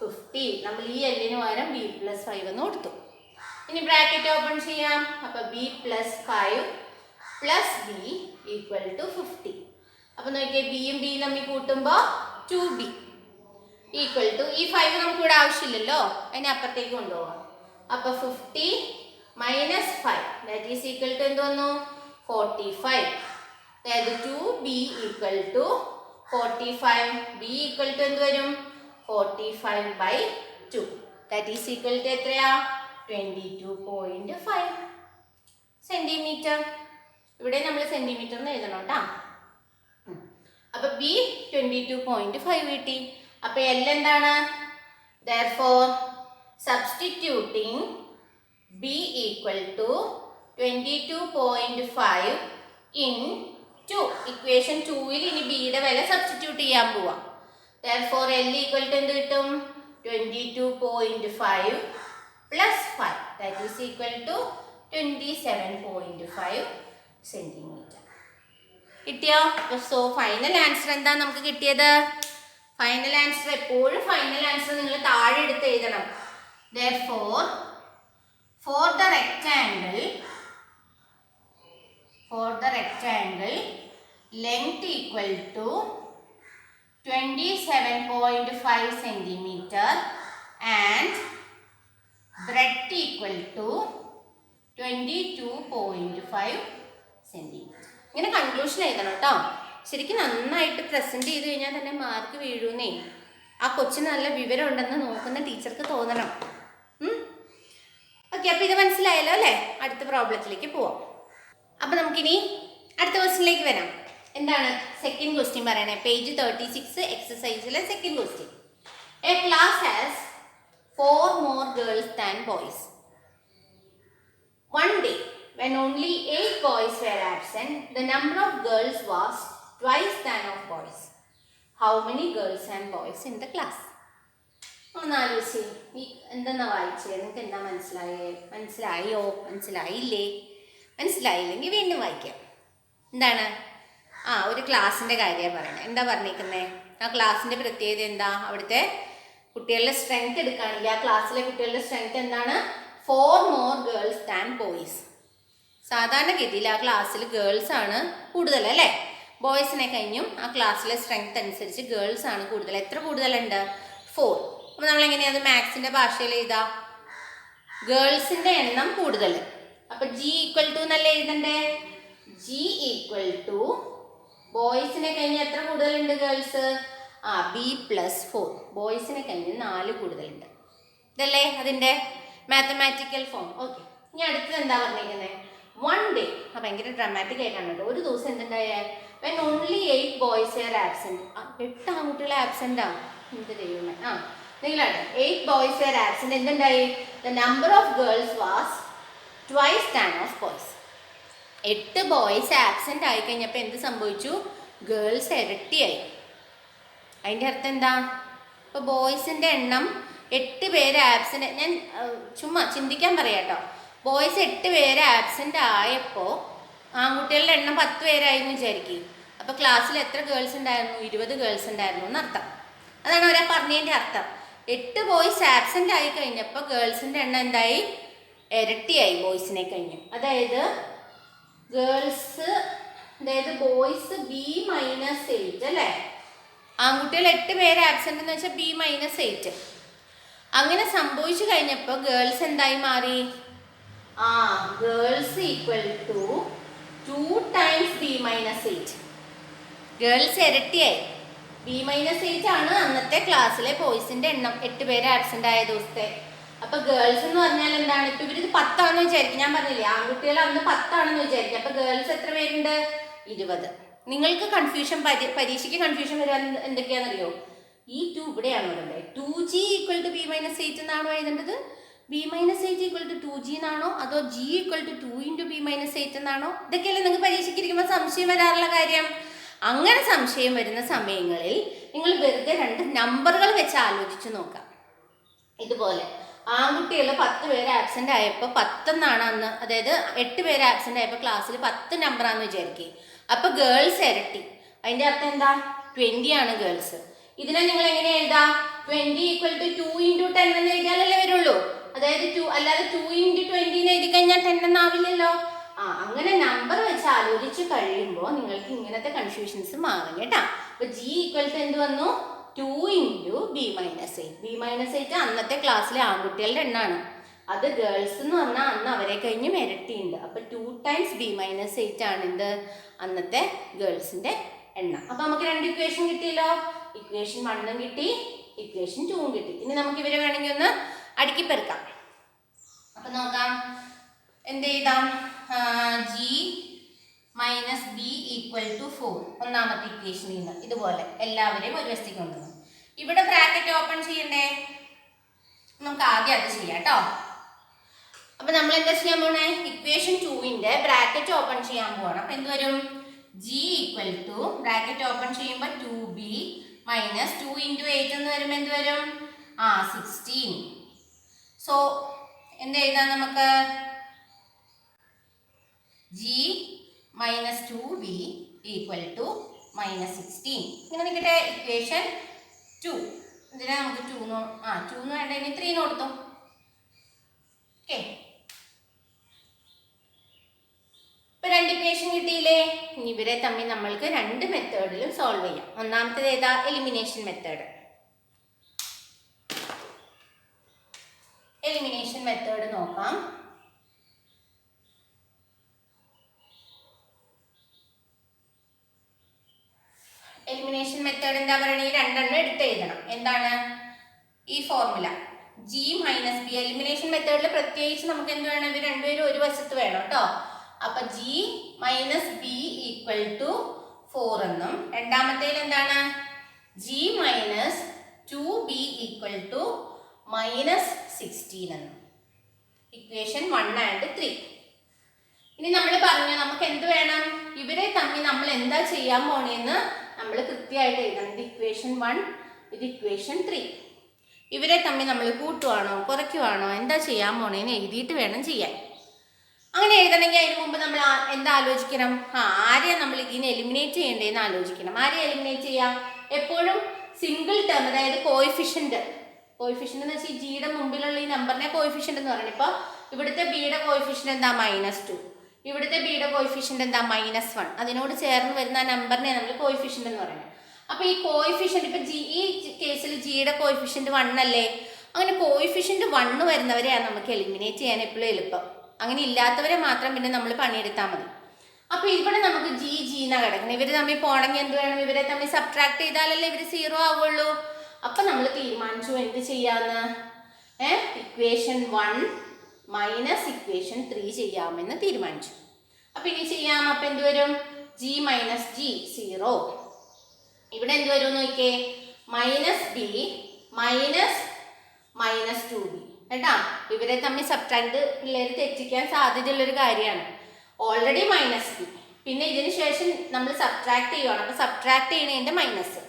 Speaker 1: 50. നമ്മൾ ഈ എല്ലിന് പകരം ബി പ്ലസ് 5 എന്ന് കൊടുത്തു. ഇനി ബ്രാക്കറ്റ് ഓപ്പൺ ചെയ്യാം. അപ്പം b plus 5 plus B equal to 50. അപ്പോൾ നോക്കിയേ ബിയും ബിയും തമ്മിൽ കൂട്ടുമ്പോൾ 2b ഈക്വൽ ടു ഈ 5 നമുക്ക് ഇവിടെ ആവശ്യമില്ലല്ലോ, അതിനെ അപ്പുറത്തേക്ക് കൊണ്ടുപോകാം. അപ്പോൾ 50 minus 5 that is equal to എന്ത് വന്നു 45. അതായത് 2b equal to 45. b equal to എന്ത് വരും 45/2 ദാറ്റ് ഈസ് ഈക്വൽ ടു എത്രയാ 22.5 സെന്റിമീറ്റർ. ഇവിടെ നമ്മൾ സെന്റിമീറ്റർ എന്ന് എഴുതണം കേട്ടോ. അപ്പൊ ബി 22.5 കിട്ടി. അപ്പൊ എൽ എന്താണ്? therefore substituting b equal to 22.5 in 2 equation 2ൽ ഇനി ബിയുടെ വില സബ്സ്റ്റിറ്റ്യൂട്ട് ചെയ്യാൻ പോവാം. therefore l equal to എന്ത് കിട്ടും 22.5 plus 5 that is equal to 27.5 centimetre. കിട്ടിയോ? സോ ഫൈനൽ ആൻസർ എന്താ നമുക്ക് കിട്ടിയത്? ഫൈനൽ ആൻസർ എപ്പോഴും ഫൈനൽ ആൻസർ നിങ്ങൾ താഴെ എടുത്ത് എഴുതണം. therefore for the rectangle length equal to 27.5 centimeter and breadth equal to 22.5 centimeter. ഇങ്ങനെ കൺക്ലൂഷൻ എഴുതണം കേട്ടോ. ശരിക്കും നന്നായിട്ട് പ്രസന്റ് ചെയ്ത് കഴിഞ്ഞാൽ തന്നെ മാർക്ക് വീഴുന്നേ. ആ കൊച്ചിന് നല്ല വിവരം ഉണ്ടെന്ന് നോക്കുന്ന ടീച്ചർക്ക് തോന്നണം. ഓക്കെ, അപ്പോൾ ഇത് മനസ്സിലായല്ലോ അല്ലേ? അടുത്ത പ്രോബ്ലത്തിലേക്ക് പോവാം. അപ്പോൾ നമുക്കിനി അടുത്ത ക്വസ്റ്റ്യനിലേക്ക് വരാം. എന്താണ് സെക്കൻഡ് ക്വസ്റ്റ്യൻ പറയണേ? പേജ് 36 എക്സസൈസിലെ second question. A class has 4 more girls than boys. One day when only 8 boys were absent, the number of girls was twice that of boys. How many girls and boys in the class? ഒന്നാലോചിച്ച് ഈ എന്തെന്നാ വായിച്ചേ? നിങ്ങൾക്ക് എന്താ മനസ്സിലായോ? മനസ്സിലായില്ലേ? മനസ്സിലായില്ലെങ്കിൽ വീണ്ടും വായിക്കാം. എന്താണ്? ഒരു ക്ലാസ്സിൻ്റെ കാര്യമാണ് പറയണത്. എന്താ പറഞ്ഞിരിക്കുന്നത്? ആ ക്ലാസ്സിൻ്റെ പ്രത്യേകത എന്താ? അവിടുത്തെ കുട്ടികളുടെ സ്ട്രെങ്ത് എടുക്കുകയാണെങ്കിൽ ആ ക്ലാസ്സിലെ കുട്ടികളുടെ സ്ട്രെങ്ത് എന്താണ്? 4 more girls than boys. സാധാരണഗതിയിൽ ആ ക്ലാസ്സിൽ ഗേൾസ് ആണ് കൂടുതൽ അല്ലേ? ബോയ്സിനെ കഴിഞ്ഞും ആ ക്ലാസ്സിലെ സ്ട്രെങ്ത് അനുസരിച്ച് ഗേൾസ് ആണ് കൂടുതൽ. എത്ര കൂടുതലുണ്ട്? 4. അപ്പോൾ നമ്മളെങ്ങനെയാണ് അത് മാത്സിൻ്റെ ഭാഷയിൽ എഴുതാം? ഗേൾസിൻ്റെ എണ്ണം കൂടുതൽ. അപ്പം ജി ഈക്വൽ ടു എന്നല്ല എഴുതണ്ടേ? ജി ഈക്വൽ ടു ബോയ്സിനെ കഴിഞ്ഞ് എത്ര കൂടുതലുണ്ട് ഗേൾസ്? B plus 4. ബോയ്സിനെ കഴിഞ്ഞ് 4 കൂടുതലുണ്ട്. ഇതല്ലേ അതിൻ്റെ മാത്തമാറ്റിക്കൽ ഫോം. ഓക്കെ, ഇനി അടുത്തത് എന്താ പറഞ്ഞിരിക്കുന്നത്? One day. ഭയങ്കര ഡ്രാമാറ്റിക് ആയിട്ടാണ് കേട്ടോ. ഒരു ദിവസം എന്തുണ്ടായേ? When only 8 boys were absent. 8 ആൺകുട്ടികളെ ആബ്സെൻ്റ് ആണ്. എന്ത് ദൈവമേ. നിങ്ങളാണ് 8 boys were absent. എന്തുണ്ടായി? The number of girls was twice than of boys. 8 boys absent ആയി കഴിഞ്ഞപ്പോൾ എന്ത് സംഭവിച്ചു? ഗേൾസ് ഇരട്ടിയായി. അതിൻ്റെ അർത്ഥം എന്താ? ഇപ്പോൾ ബോയ്സിൻ്റെ എണ്ണം 8 പേര് ആബ്സെൻ്റ്. ഞാൻ ചുമ്മാ ചിന്തിക്കാൻ പറയാം കേട്ടോ. ബോയ്സ് 8 പേര് ആബ്സെൻ്റ് ആയപ്പോൾ ആൺകുട്ടികളുടെ എണ്ണം 10 പേരായിരുന്നു വിചാരിക്കും. അപ്പോൾ ക്ലാസ്സിൽ എത്ര ഗേൾസ് ഉണ്ടായിരുന്നു? 20 ഗേൾസ് ഉണ്ടായിരുന്നു എന്നർത്ഥം. അതാണ് അവരാ പറഞ്ഞതിൻ്റെ അർത്ഥം. 8 ബോയ്സ് ആബ്സെൻ്റ് ആയി കഴിഞ്ഞപ്പോൾ ഗേൾസിൻ്റെ എണ്ണം എന്തായി? ഇരട്ടിയായി ബോയ്സിനെ കഴിഞ്ഞു. അതായത് ബോയ്സ് B - 8 അല്ലേ? ആൺകുട്ടികൾ 8 പേര് ആബ്സെൻ്റ് എന്ന് വെച്ചാൽ B - 8. അങ്ങനെ സംഭവിച്ചു കഴിഞ്ഞപ്പോൾ ഗേൾസ് എന്തായി മാറി? Girls equal to 2 times B - 8. Girls ഇരട്ടിയായി. B - 8 ആണ് അന്നത്തെ ക്ലാസ്സിലെ ബോയ്സിന്റെ എണ്ണം 8 പേര് ആബ്സെന്റ് ആയ ദിവസത്തെ. അപ്പൊ ഗേൾസ് എന്ന് പറഞ്ഞാൽ എന്താണ്? ഇപ്പൊ ഇവര് 10 ആണെന്ന് വിചാരിക്കും. ഞാൻ പറഞ്ഞില്ലേ ആൺകുട്ടികൾ അന്ന് 10 ആണെന്ന് വിചാരിക്കും. അപ്പൊ ഗേൾസ് എത്ര പേരുണ്ട്? 20. നിങ്ങൾക്ക് കൺഫ്യൂഷൻ, പരീക്ഷയ്ക്ക് കൺഫ്യൂഷൻ വരാൻ എന്തൊക്കെയാണെന്നറിയോ? ഈ 2 ഇവിടെയാണ് വരേണ്ടത്. 2G = B - 8 എന്നാണോ എഴുതേണ്ടത്? B - 8 = 2G എന്നാണോ? അതോ G = 2 × B - 8 എന്നാണോ? ഇതൊക്കെയല്ലേ നിങ്ങൾക്ക് പരീക്ഷയ്ക്ക് ഇരിക്കുമ്പോൾ സംശയം വരാറുള്ള കാര്യം. അങ്ങനെ സംശയം വരുന്ന സമയങ്ങളിൽ നിങ്ങൾ വെറുതെ 2 നമ്പറുകൾ വെച്ച് ആലോചിച്ച് നോക്കാം. ഇതുപോലെ ആൺകുട്ടികൾ 10 പേര് ആബ്സെൻ്റ് ആയപ്പോൾ 10 എന്നാണ് അന്ന്, അതായത് 8 പേര് ആബ്സെൻ്റ് ആയപ്പോൾ ക്ലാസ്സിൽ 10 നമ്പറാണെന്ന് വിചാരിക്കുക. അപ്പോൾ ഗേൾസ് ഇരട്ടി. അതിൻ്റെ അർത്ഥം എന്താ? 20 ആണ് ഗേൾസ്. ഇതിനെ നിങ്ങൾ എങ്ങനെ എഴുതാം? 20 = 2 × 10 എന്ന് എഴുതിയാലല്ലേ വരുള്ളൂ. അതായത് 2 അല്ലാതെ 2 × 20 എന്ന് എഴുതി കഴിഞ്ഞാൽ 10 എന്നാവില്ലല്ലോ. അങ്ങനെ നമ്പർ വെച്ച് ആലോചിച്ച് കഴിയുമ്പോൾ നിങ്ങൾക്ക് ഇങ്ങനത്തെ കൺഫ്യൂഷൻസ് മാറും കേട്ടോ. അപ്പൊ G ഈക്വൽ ടു എന്ത് വന്നു? 2 ഇൻറ്റു B-8. B-8 അന്നത്തെ ക്ലാസ്സിലെ ആൺകുട്ടികളുടെ എണ്ണമാണ്. അത് ഗേൾസ് എന്ന് പറഞ്ഞാൽ അന്ന് അവരെ കഴിഞ്ഞ് ഇരട്ടിയുണ്ട്. അപ്പൊ 2 ടൈംസ് B-8 ആണ് എന്ത് അന്നത്തെ ഗേൾസിന്റെ എണ്ണം. അപ്പൊ നമുക്ക് 2 ഇക്വേഷൻ കിട്ടിയല്ലോ. ഇക്വേഷൻ 1 കിട്ടി, ഇക്വേഷൻ 2 കിട്ടി. ഇനി നമുക്ക് ഇവരെ വേണമെങ്കിൽ ഒന്ന് അടുക്കി പെറുക്കാം. അപ്പൊ നോക്കാം എന്ത് ചെയ്താം. G minus B equal to 4 ഒന്നാമത്തെ ഇക്വേഷനിൽ നിന്ന് ഇതുപോലെ എല്ലാവരെയും ഒരു വശത്തേക്ക് കൊണ്ടുവന്നു. ഇവിടെ ബ്രാക്കറ്റ് ഓപ്പൺ ചെയ്യണ്ടേ? നമുക്ക് ആദ്യം അത് ചെയ്യാം കേട്ടോ. അപ്പൊ നമ്മൾ എന്താ ചെയ്യാൻ പോണേ? ഇക്വേഷൻ 2ന്റെ ബ്രാക്കറ്റ് ഓപ്പൺ ചെയ്യാൻ പോകണം. അപ്പൊ എന്ത് വരും? G equal to bracket open ചെയ്യുമ്പോൾ 2B മൈനസ് 2 ഇൻറ്റു 8 എന്ന് വരുമ്പോൾ എന്ത് വരും? 16. സോ എന്ത് എഴുതാം നമുക്ക്? G minus 2B equal to minus 16. ഇങ്ങനെ നിൽക്കട്ടെ. ഇക്വേഷൻ 2 ഇതിനെ നമുക്ക് 2 എന്ന് വേണ്ട, ഇനി 3 കൊടുത്തു. ഓക്കെ, ഇപ്പൊ 2 ഇക്വേഷൻ കിട്ടിയില്ലേ? ഇനി ഇവരെ തമ്മിൽ നമ്മൾക്ക് 2 മെത്തേഡിലും സോൾവ് ചെയ്യാം. ഒന്നാമത്തേത് ഏതാ? Elimination method. എലിമിനേഷൻ മെത്തേഡ് നോക്കാം. എലിമിനേഷൻ മെത്തേഡ് എന്താ പറയുക? ഈ 2 എണ്ണം എടുത്ത് എഴുതണം. എന്താണ് ഈ formula? G minus B. Elimination മെത്തേഡിൽ പ്രത്യേകിച്ച് നമുക്ക് എന്ത് വേണം? ഇവർ രണ്ടുപേരും ഒരു വശത്ത് വേണം കേട്ടോ. അപ്പൊ G minus b equal to 4 എന്നും രണ്ടാമത്തേൽ എന്താണ്? G minus 2B equal to minus 16 എന്നും. Equation 1 and 3. ഇനി നമ്മൾ പറഞ്ഞു നമുക്ക് എന്ത് വേണം? ഇവരെ തമ്മിൽ നമ്മൾ എന്താ ചെയ്യാൻ പോണേന്ന് നമ്മൾ കൃത്യമായിട്ട് എഴുതണം. ഇത് ഇക്വേഷൻ 1, ഇത് ഇക്വേഷൻ 3. ഇവരെ തമ്മിൽ നമ്മൾ കൂട്ടുവാണോ കുറയ്ക്കുവാണോ എന്താ ചെയ്യാൻ പോണേന്ന് എഴുതിയിട്ട് വേണം ചെയ്യാൻ. അങ്ങനെ എഴുതണമെങ്കിൽ അതിന് മുമ്പ് നമ്മൾ എന്താ ആലോചിക്കണം? ആരെയാ നമ്മൾ ഇതിനെ എലിമിനേറ്റ് ചെയ്യേണ്ടതെന്ന് ആലോചിക്കണം. ആരെയാ എലിമിനേറ്റ് ചെയ്യാം? എപ്പോഴും സിംഗിൾ ടേം, അതായത് കോയിഫിഷ്യന്റ് എന്ന് വെച്ചാൽ ജിയുടെ മുമ്പിലുള്ള ഈ നമ്പറിനെ കോയിഫിഷ്യന്റ് എന്ന് പറയുന്നത്. ഇപ്പോൾ ഇവിടുത്തെ ബിയുടെ കോയിഫിഷ്യന്റ് എന്താ? -2. ഇവിടുത്തെ ബിയുടെ കോയിഫിഷ്യന്റ് എന്താ? -1. അതിനോട് ചേർന്ന് വരുന്ന ആ നമ്പറിനെ നമ്മൾ കോയിഫിഷ്യന്റ് എന്ന് പറയുന്നത്. അപ്പൊ ഈ കോയിഫിഷ്യന്റ് ഇപ്പൊ ഈ കേസിൽ ജിയുടെ കോയിഫിഷ്യന്റ് 1 അല്ലേ? അങ്ങനെ കോയിഫിഷ്യന്റ് 1 വരുന്നവരെയാണ് നമുക്ക് എലിമിനേറ്റ് ചെയ്യാൻ എപ്പോഴും എളുപ്പം. അങ്ങനെ ഇല്ലാത്തവരെ മാത്രം പിന്നെ നമ്മൾ പണിയെടുത്താൽ മതി. അപ്പൊ ഇവിടെ നമുക്ക് ജി എന്നാ കിടക്കുന്നത്. ഇവര് തമ്മിൽ പോണെങ്കിൽ എന്ത് വേണം? ഇവരെ തമ്മിൽ സബ്ട്രാക്ട് ചെയ്താലല്ലേ ഇവര് 0 ആവുള്ളൂ. അപ്പൊ നമ്മൾ തീരുമാനിച്ചു എന്ത് ചെയ്യാന്ന്? ഇക്വേഷൻ 1 മൈനസ് ഇക്വേഷൻ 3 ചെയ്യാമെന്ന് തീരുമാനിച്ചു. അപ്പൊ ഇനി ചെയ്യാം. അപ്പൊ എന്ത് വരും? G minus G 0. ഇവിടെ എന്ത് വരും നോക്കിയേ? മൈനസ് ബി മൈനസ് -2B കേട്ടാ. ഇവരെ തമ്മിൽ സബ്ട്രാക്ട് പിള്ളേർ തെറ്റിക്കാൻ സാധ്യതയുള്ളൊരു കാര്യമാണ്. ഓൾറെഡി മൈനസ് ബി, പിന്നെ ഇതിന് ശേഷം നമ്മൾ സബ്ട്രാക്ട് ചെയ്യുവാണ്. അപ്പൊ സബ്ട്രാക്ട് ചെയ്യണതിന്റെ മൈനസ്.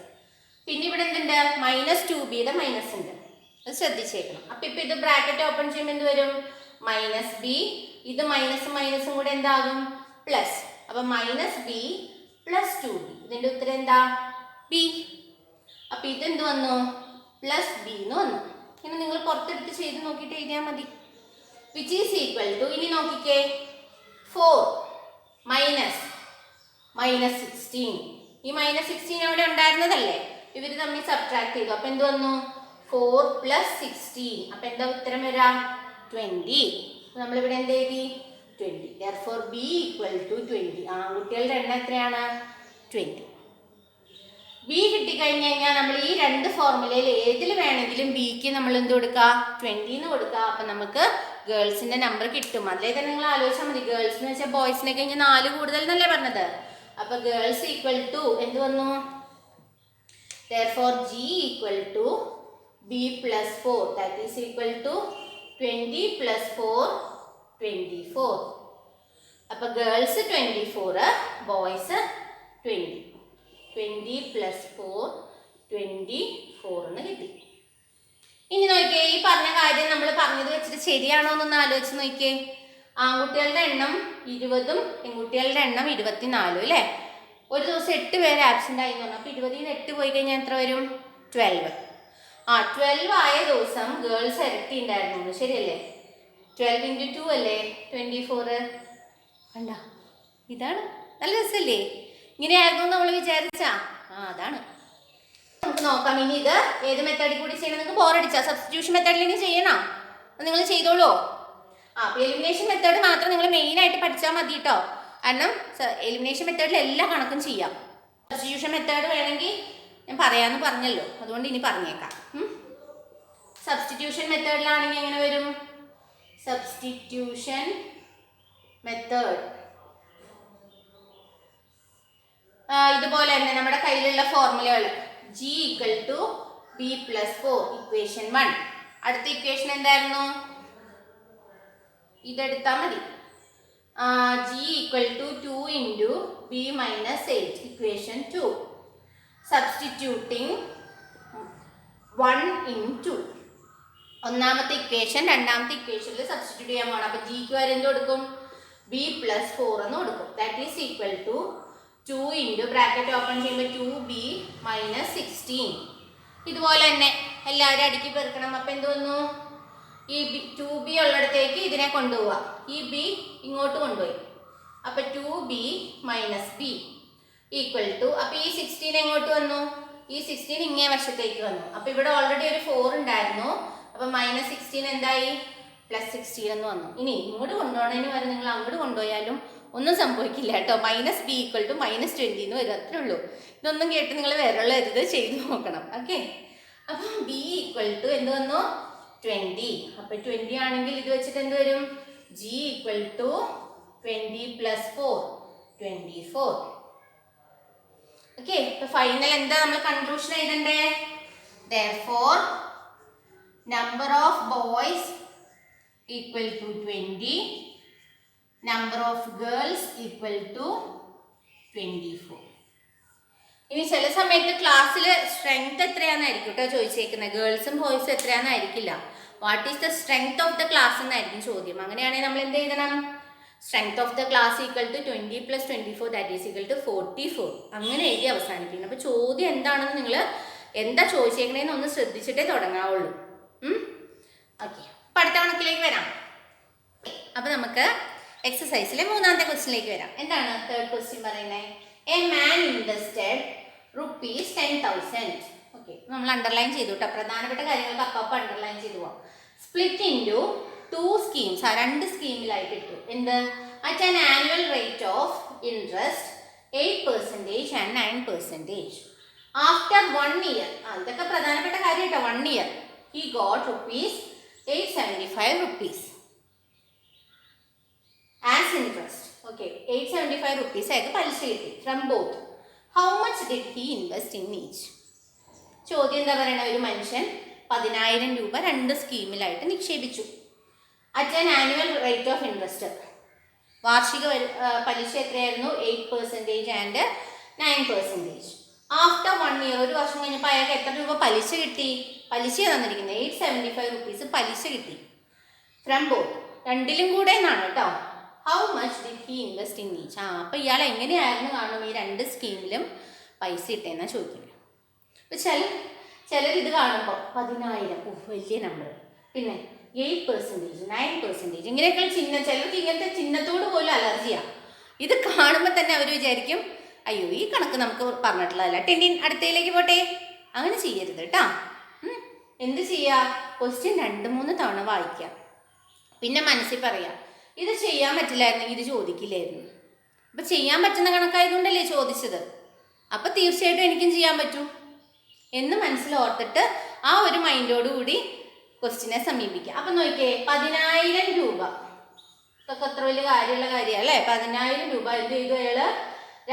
Speaker 1: പിന്നെ ഇവിടെ എന്തുണ്ട്? -2Bയുടെ മൈനസ് ഉണ്ട്. അത് ശ്രദ്ധിച്ചേക്കണം. അപ്പൊ ഇപ്പൊ ഇത് ബ്രാക്കറ്റ് ഓപ്പൺ ചെയ്യുമ്പോൾ എന്ത് വരും? മൈനസ് ബി, ഇത് മൈനസും കൂടെ എന്താകും? പ്ലസ്. അപ്പൊ -B പ്ലസ് 2B. ഇതിന്റെ ഉത്തരം എന്താ? ബി. അപ്പൊ ഇതെന്ത് വന്നു? പ്ലസ് ബി എന്ന് വന്നു. ഇനി നിങ്ങൾ പുറത്തെടുത്ത് ചെയ്ത് നോക്കിയിട്ട് എഴുതിയാൽ മതി. വിച്ച് ഈസ് ഈക്വൽ ടു, ഇനി നോക്കിക്കേ, 4 മൈനസ് -16. ഈ -16 അവിടെ ഉണ്ടായിരുന്നതല്ലേ? ഇവർ തമ്മിൽ സബ്ട്രാക്ട് ചെയ്തു. അപ്പൊ എന്ത് വന്നു? 4 പ്ലസ് 16. അപ്പൊ എന്താ ഉത്തരം വരാ? 20. നമ്മളിവിടെ എന്ത് എഴുതി? 20. therefore B equal to 20. ആൺകുട്ടികളുടെ എണ്ണം എത്രയാണ്? 20. ബി കിട്ടിക്കഴിഞ്ഞ് കഴിഞ്ഞാൽ നമ്മൾ ഈ 2 ഫോർമുലയിൽ ഏതിൽ വേണമെങ്കിലും ബിക്ക് നമ്മൾ എന്ത് കൊടുക്കുക? 20 എന്ന് കൊടുക്കുക. അപ്പൊ നമുക്ക് ഗേൾസിന്റെ നമ്പർ കിട്ടും. അതിലേ തന്നെ നിങ്ങൾ ആലോചിച്ചാൽ മതി. ഗേൾസ് എന്ന് വെച്ചാൽ ബോയ്സിനെ കഴിഞ്ഞ് 4 കൂടുതൽ എന്നല്ലേ പറഞ്ഞത്? അപ്പൊ ഗേൾസ് ഈക്വൽ ടു എന്ത് വന്നു? therefore G equal to B plus 4. That is equal to 20 plus 4 24. അപ്പൊ ഗേൾസ് 24, ബോയ്സ് 20. 20 പ്ലസ് 4 24 എന്ന് കിട്ടി. ഇനി നോക്കിയേ, ഈ പറഞ്ഞ കാര്യം നമ്മൾ പറഞ്ഞത് വെച്ചിട്ട് ശരിയാണോ എന്നൊന്ന് ആലോചിച്ച് നോക്കിയേ. ആൺകുട്ടികളുടെ എണ്ണം 20ഉം പെൺകുട്ടികളുടെ എണ്ണം 24 അല്ലേ? ഒരു ദിവസം 8 പേര് ആബ്സെന്റ് ആയി എന്ന് പറഞ്ഞു. അപ്പൊ 20ൽ നിന്ന് 8 പോയി കഴിഞ്ഞാൽ എത്ര വരും? 12. 12 ആയ ദിവസം ഗേൾസ് ഇരട്ടി ഉണ്ടായിരുന്നു. ശരിയല്ലേ? 12 × 2 അല്ലേ 24. കണ്ട, ഇതാണ്. നല്ല രസമല്ലേ? ഇങ്ങനെയായിരുന്നു നമ്മൾ വിചാരിച്ചാ? അതാണ്. നമുക്ക് നോക്കാം. ഇനി ഇത് ഏത് മെത്തേഡിൽ കൂടി ചെയ്യണം? നിങ്ങൾക്ക് ബോറടിച്ചാ? സബ്സ്റ്റിറ്റ്യൂഷൻ മെത്തേഡിൽ ചെയ്യണോ? നിങ്ങൾ ചെയ്തോളൂ. അപ്പോൾ എലിമിനേഷൻ മെത്തേഡ് മാത്രം നിങ്ങൾ മെയിനായിട്ട് പഠിച്ചാൽ മതി കേട്ടോ. കാരണം എലിമിനേഷൻ മെത്തേഡിൽ എല്ലാ കണക്കും ചെയ്യാം. സബ്സ്റ്റിറ്റ്യൂഷൻ മെത്തേഡ് വേണമെങ്കിൽ ഞാൻ പറയാമെന്ന് പറഞ്ഞല്ലോ, അതുകൊണ്ട് ഇനി പറഞ്ഞേക്കാം. സബ്സ്റ്റിറ്റ്യൂഷൻ മെത്തേഡിലാണെങ്കിൽ എങ്ങനെ വരും? സബ്സ്റ്റിറ്റ്യൂഷൻ മെത്തേഡ് ഇതുപോലെ തന്നെ നമ്മുടെ കയ്യിലുള്ള ഫോർമുലകൾ g = b + 4 ഇക്വേഷൻ 1. അടുത്ത ഇക്വേഷൻ എന്തായിരുന്നു? ഇതെടുത്താൽ മതി. g = 2 × b - 8 equation 2. സബ്സ്റ്റിറ്റ്യൂട്ടിങ് 1 × 2. ഒന്നാമത്തെ ഇക്വേഷൻ രണ്ടാമത്തെ ഇക്വേഷനിൽ സബ്സ്റ്റിറ്റ്യൂട്ട് ചെയ്യാൻ പോകണം. അപ്പോൾ ജിക്ക് വരെ എന്ത് കൊടുക്കും? b + 4 എന്ന് കൊടുക്കും. That is equal to 2 × bracket open ചെയ്യുമ്പോൾ 2b - 16. ഇതുപോലെ തന്നെ എല്ലാവരും അടുക്കി പെറുക്കണം. അപ്പം എന്ത് വന്നു? ഈ 2b ഉള്ളിടത്തേക്ക് ഇതിനെ കൊണ്ടുപോവുക. ഈ b ഇങ്ങോട്ട് കൊണ്ടുപോയി. അപ്പം 2b - b ഈക്വൽ ടു, അപ്പം ഈ 16 എങ്ങോട്ട് വന്നു? ഈ 16 ഇങ്ങേ വശത്തേക്ക് വന്നു. അപ്പം ഇവിടെ ഓൾറെഡി ഒരു 4 ഉണ്ടായിരുന്നു. അപ്പം -16 എന്തായി? +16 എന്ന് വന്നു. ഇനി ഇങ്ങോട്ട് കൊണ്ടുപോകണതിന് വരെ നിങ്ങൾ അങ്ങോട്ട് കൊണ്ടുപോയാലും ഒന്നും സംഭവിക്കില്ല കേട്ടോ. -b = -20 എന്ന് വരും. അത്രേ ഉള്ളൂ. ഇതൊന്നും കേട്ട് നിങ്ങൾ വിരളരുത്, ചെയ്ത് നോക്കണം. ഓക്കെ. അപ്പം b = എന്ത് വന്നു? 20. അപ്പം 20 ആണെങ്കിൽ ഇത് വെച്ചിട്ട് എന്ത് വരും? g = 20 + 4 24. ഓക്കെ. ഇപ്പൊ ഫൈനൽ എന്താ നമ്മൾ conclusion എഴുതണ്ടേ? therefore number of boys equal to 20, number of girls equal to 24. ഇനി ചില സമയത്ത് ക്ലാസ്സിൽ സ്ട്രെങ്ത് എത്രയാണെന്നായിരിക്കും കേട്ടോ ചോദിച്ചേക്കുന്നത്. ഗേൾസും ബോയ്സും എത്രയാണെന്നായിരിക്കില്ല. What is the strength of the class എന്നായിരിക്കും ചോദ്യം. അങ്ങനെയാണെങ്കിൽ നമ്മൾ എന്ത് എഴുതണം? Strength of the class equal to 20 + 24 that is equal to 44. അങ്ങനെ എഴുതി അവസാനിപ്പിക്കണം. അപ്പോൾ ചോദ്യം എന്താണെന്ന് നിങ്ങൾ എന്താ ചോദിച്ചേക്കണേന്ന് ഒന്ന് ശ്രദ്ധിച്ചിട്ടേ തുടങ്ങാവുള്ളൂ. ഓക്കെ. അപ്പം അടുത്ത കണക്കിലേക്ക് വരാം. അപ്പം നമുക്ക് എക്സസൈസിലെ മൂന്നാമത്തെ ക്വസ്റ്റ്യനിലേക്ക് വരാം. എന്താണ് തേർഡ് ക്വസ്റ്റ്യൻ പറയുന്നത്? A man invested ₹10,000. ഓക്കെ, നമ്മൾ അണ്ടർലൈൻ ചെയ്തു കേട്ടോ. പ്രധാനപ്പെട്ട കാര്യങ്ങൾക്ക് അപ്പം അണ്ടർലൈൻ ചെയ്തു പോവാം. Split into 2 schemes. 2 സ്കീമിലായിട്ട് ഇട്ടു. എന്ത്? At an annual rate of interest 8% and 9%. After 1 year, ഇതൊക്കെ പ്രധാനപ്പെട്ട കാര്യം കേട്ടോ. 1 year he got ₹875 as interest. Okay, ₹875 ആയിട്ട് പലിശ കിട്ടി from both. How much did he invest in each? ചോദ്യം എന്താ പറയണ? ഒരു മനുഷ്യൻ 10,000 രൂപ 2 സ്കീമിലായിട്ട് നിക്ഷേപിച്ചു. At an annual rate of interest, വാർഷിക പലിശ എത്രയായിരുന്നു? 8% and 9%. ആഫ്റ്റർ 1 year, ഒരു വർഷം കഴിഞ്ഞപ്പോൾ അയാൾക്ക് എത്ര രൂപ പലിശ കിട്ടി? പലിശ തന്നിരിക്കുന്നത് ₹875 പലിശ കിട്ടി ഫ്രം ബോത്ത്. രണ്ടിലും കൂടെ എന്നാണ് കേട്ടോ. How much did he invest in each? അപ്പോൾ ഇയാൾ എങ്ങനെയായിരുന്നു കാണും ഈ 2 സ്കീമിലും പൈസ ഇട്ടേന്നാണ് ചോദിക്കുന്നത്. അപ്പോൾ ചിലർ ഇത് കാണുമ്പോൾ 10,000 വലിയ നമ്പർ, പിന്നെ 8%, 9%, ഇങ്ങനെയൊക്കെ ചിഹ്നം. ചിലർക്ക് ഇങ്ങനത്തെ ചിഹ്നത്തോട് പോലും അലർജിയാണ്. ഇത് കാണുമ്പോൾ തന്നെ അവർ വിചാരിക്കും അയ്യോ ഈ കണക്ക് നമുക്ക് പറഞ്ഞിട്ടുള്ളതല്ല, ടെൻറ്റിൻ അടുത്തയിലേക്ക് പോട്ടെ. അങ്ങനെ ചെയ്യരുത് കേട്ടോ. എന്ത് ചെയ്യുക? ക്വസ്റ്റ്യൻ 2-3 തവണ വായിക്കുക, പിന്നെ മനസ്സിൽ പറയാം ഇത് ചെയ്യാൻ പറ്റില്ലായിരുന്നെങ്കിൽ ഇത് ചോദിക്കില്ലായിരുന്നു. അപ്പം ചെയ്യാൻ പറ്റുന്ന കണക്കായതുകൊണ്ടല്ലേ ചോദിച്ചത്, അപ്പം തീർച്ചയായിട്ടും എനിക്കും ചെയ്യാൻ പറ്റും എന്ന് മനസ്സിൽ ഓർത്തിട്ട് ആ ഒരു മൈൻഡോടുകൂടി ക്വസ്റ്റ്യനെ സമീപിക്കുക. അപ്പം നോക്കിയേ, 10,000 രൂപ ഇതൊക്കെ അത്ര വലിയ കാര്യമുള്ള കാര്യമാണ് അല്ലേ? 10,000 രൂപ എന്ത് ചെയ്തു? അയാൾ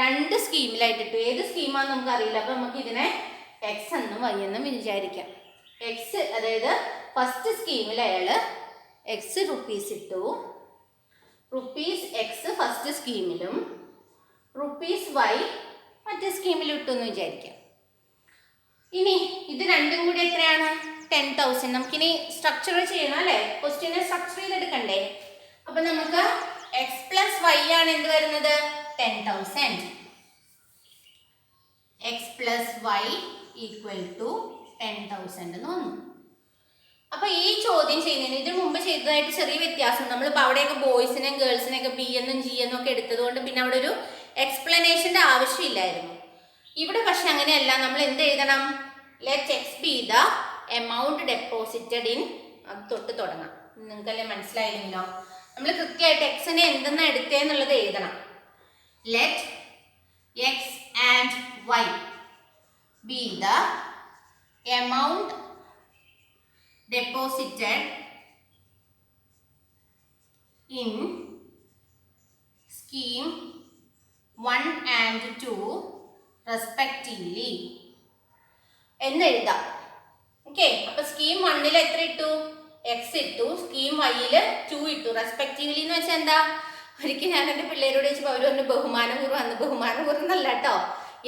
Speaker 1: 2 സ്കീമിലായിട്ടിട്ടു. ഏത് സ്കീമാണെന്ന് നമുക്കറിയില്ല. അപ്പം നമുക്ക് ഇതിനെ എക്സ് എന്നും വൈ എന്നും വിചാരിക്കാം. എക്സ്, അതായത് ഫസ്റ്റ് സ്കീമിൽ അയാൾ ₹X ഇട്ടു. ₹X ഫസ്റ്റ് സ്കീമിലും ₹Y മറ്റേ സ്കീമിലും ഇട്ടു എന്ന് വിചാരിക്കാം. ഇനി ഇത് രണ്ടും കൂടി എത്രയാണ്? 10,000. നമുക്കിനി സ്ട്രക്ചർ ചെയ്യണം അല്ലേ? ക്വസ്റ്റ്യനെ സ്ട്രക്ചർ ചെയ്തെടുക്കണ്ടേ? അപ്പം നമുക്ക് X + Y ആണ് എന്ത് വരുന്നത്? 10,000. X + Y = 10,000 എന്ന് വന്നു. അപ്പൊ ഈ ചോദ്യം ചെയ്യുന്നതിന് ഇതിനു മുമ്പ് ചെയ്ത ഇതായിട്ട് ചെറിയ വ്യത്യാസം. നമ്മളിപ്പോൾ അവിടെയൊക്കെ ബോയ്സിനെയും ഗേൾസിനെയൊക്കെ ബി എന്നും ജി എന്നും ഒക്കെ എടുത്തത് കൊണ്ട് പിന്നെ അവിടെ ഒരു എക്സ്പ്ലനേഷൻ്റെ ആവശ്യമില്ലായിരുന്നു. ഇവിടെ പക്ഷെ അങ്ങനെയല്ല. നമ്മൾ എന്ത് എഴുതണം? Let X B the amount deposited in, അത് തൊട്ട് തുടങ്ങാം. നിങ്ങൾക്കല്ലേ മനസ്സിലായില്ലെങ്കിലോ? നമ്മൾ കൃത്യമായിട്ട് എക്സിനെ എന്തെന്നാ എടുത്തേന്നുള്ളത് എഴുതണം. Let x and y be the amount deposited in scheme 1 and 2 respectively എന്ന് എഴുതാം. ഓക്കെ, അപ്പൊ സ്കീം 1 എത്ര ഇട്ടു? എക്സ് ഇട്ടു. സ്കീം വൈയില് 2 ഇട്ടു. റെസ്പെക്റ്റീവ്ലി എന്ന് വെച്ചാൽ എന്താ? ഒരിക്കൽ ഞാൻ എൻ്റെ പിള്ളേരോട് ചോദിച്ചപ്പോൾ അവർ പറഞ്ഞു ബഹുമാനപൂർവ്വം. അന്ന് ബഹുമാനപൂർവ്വം എന്നല്ല കേട്ടോ,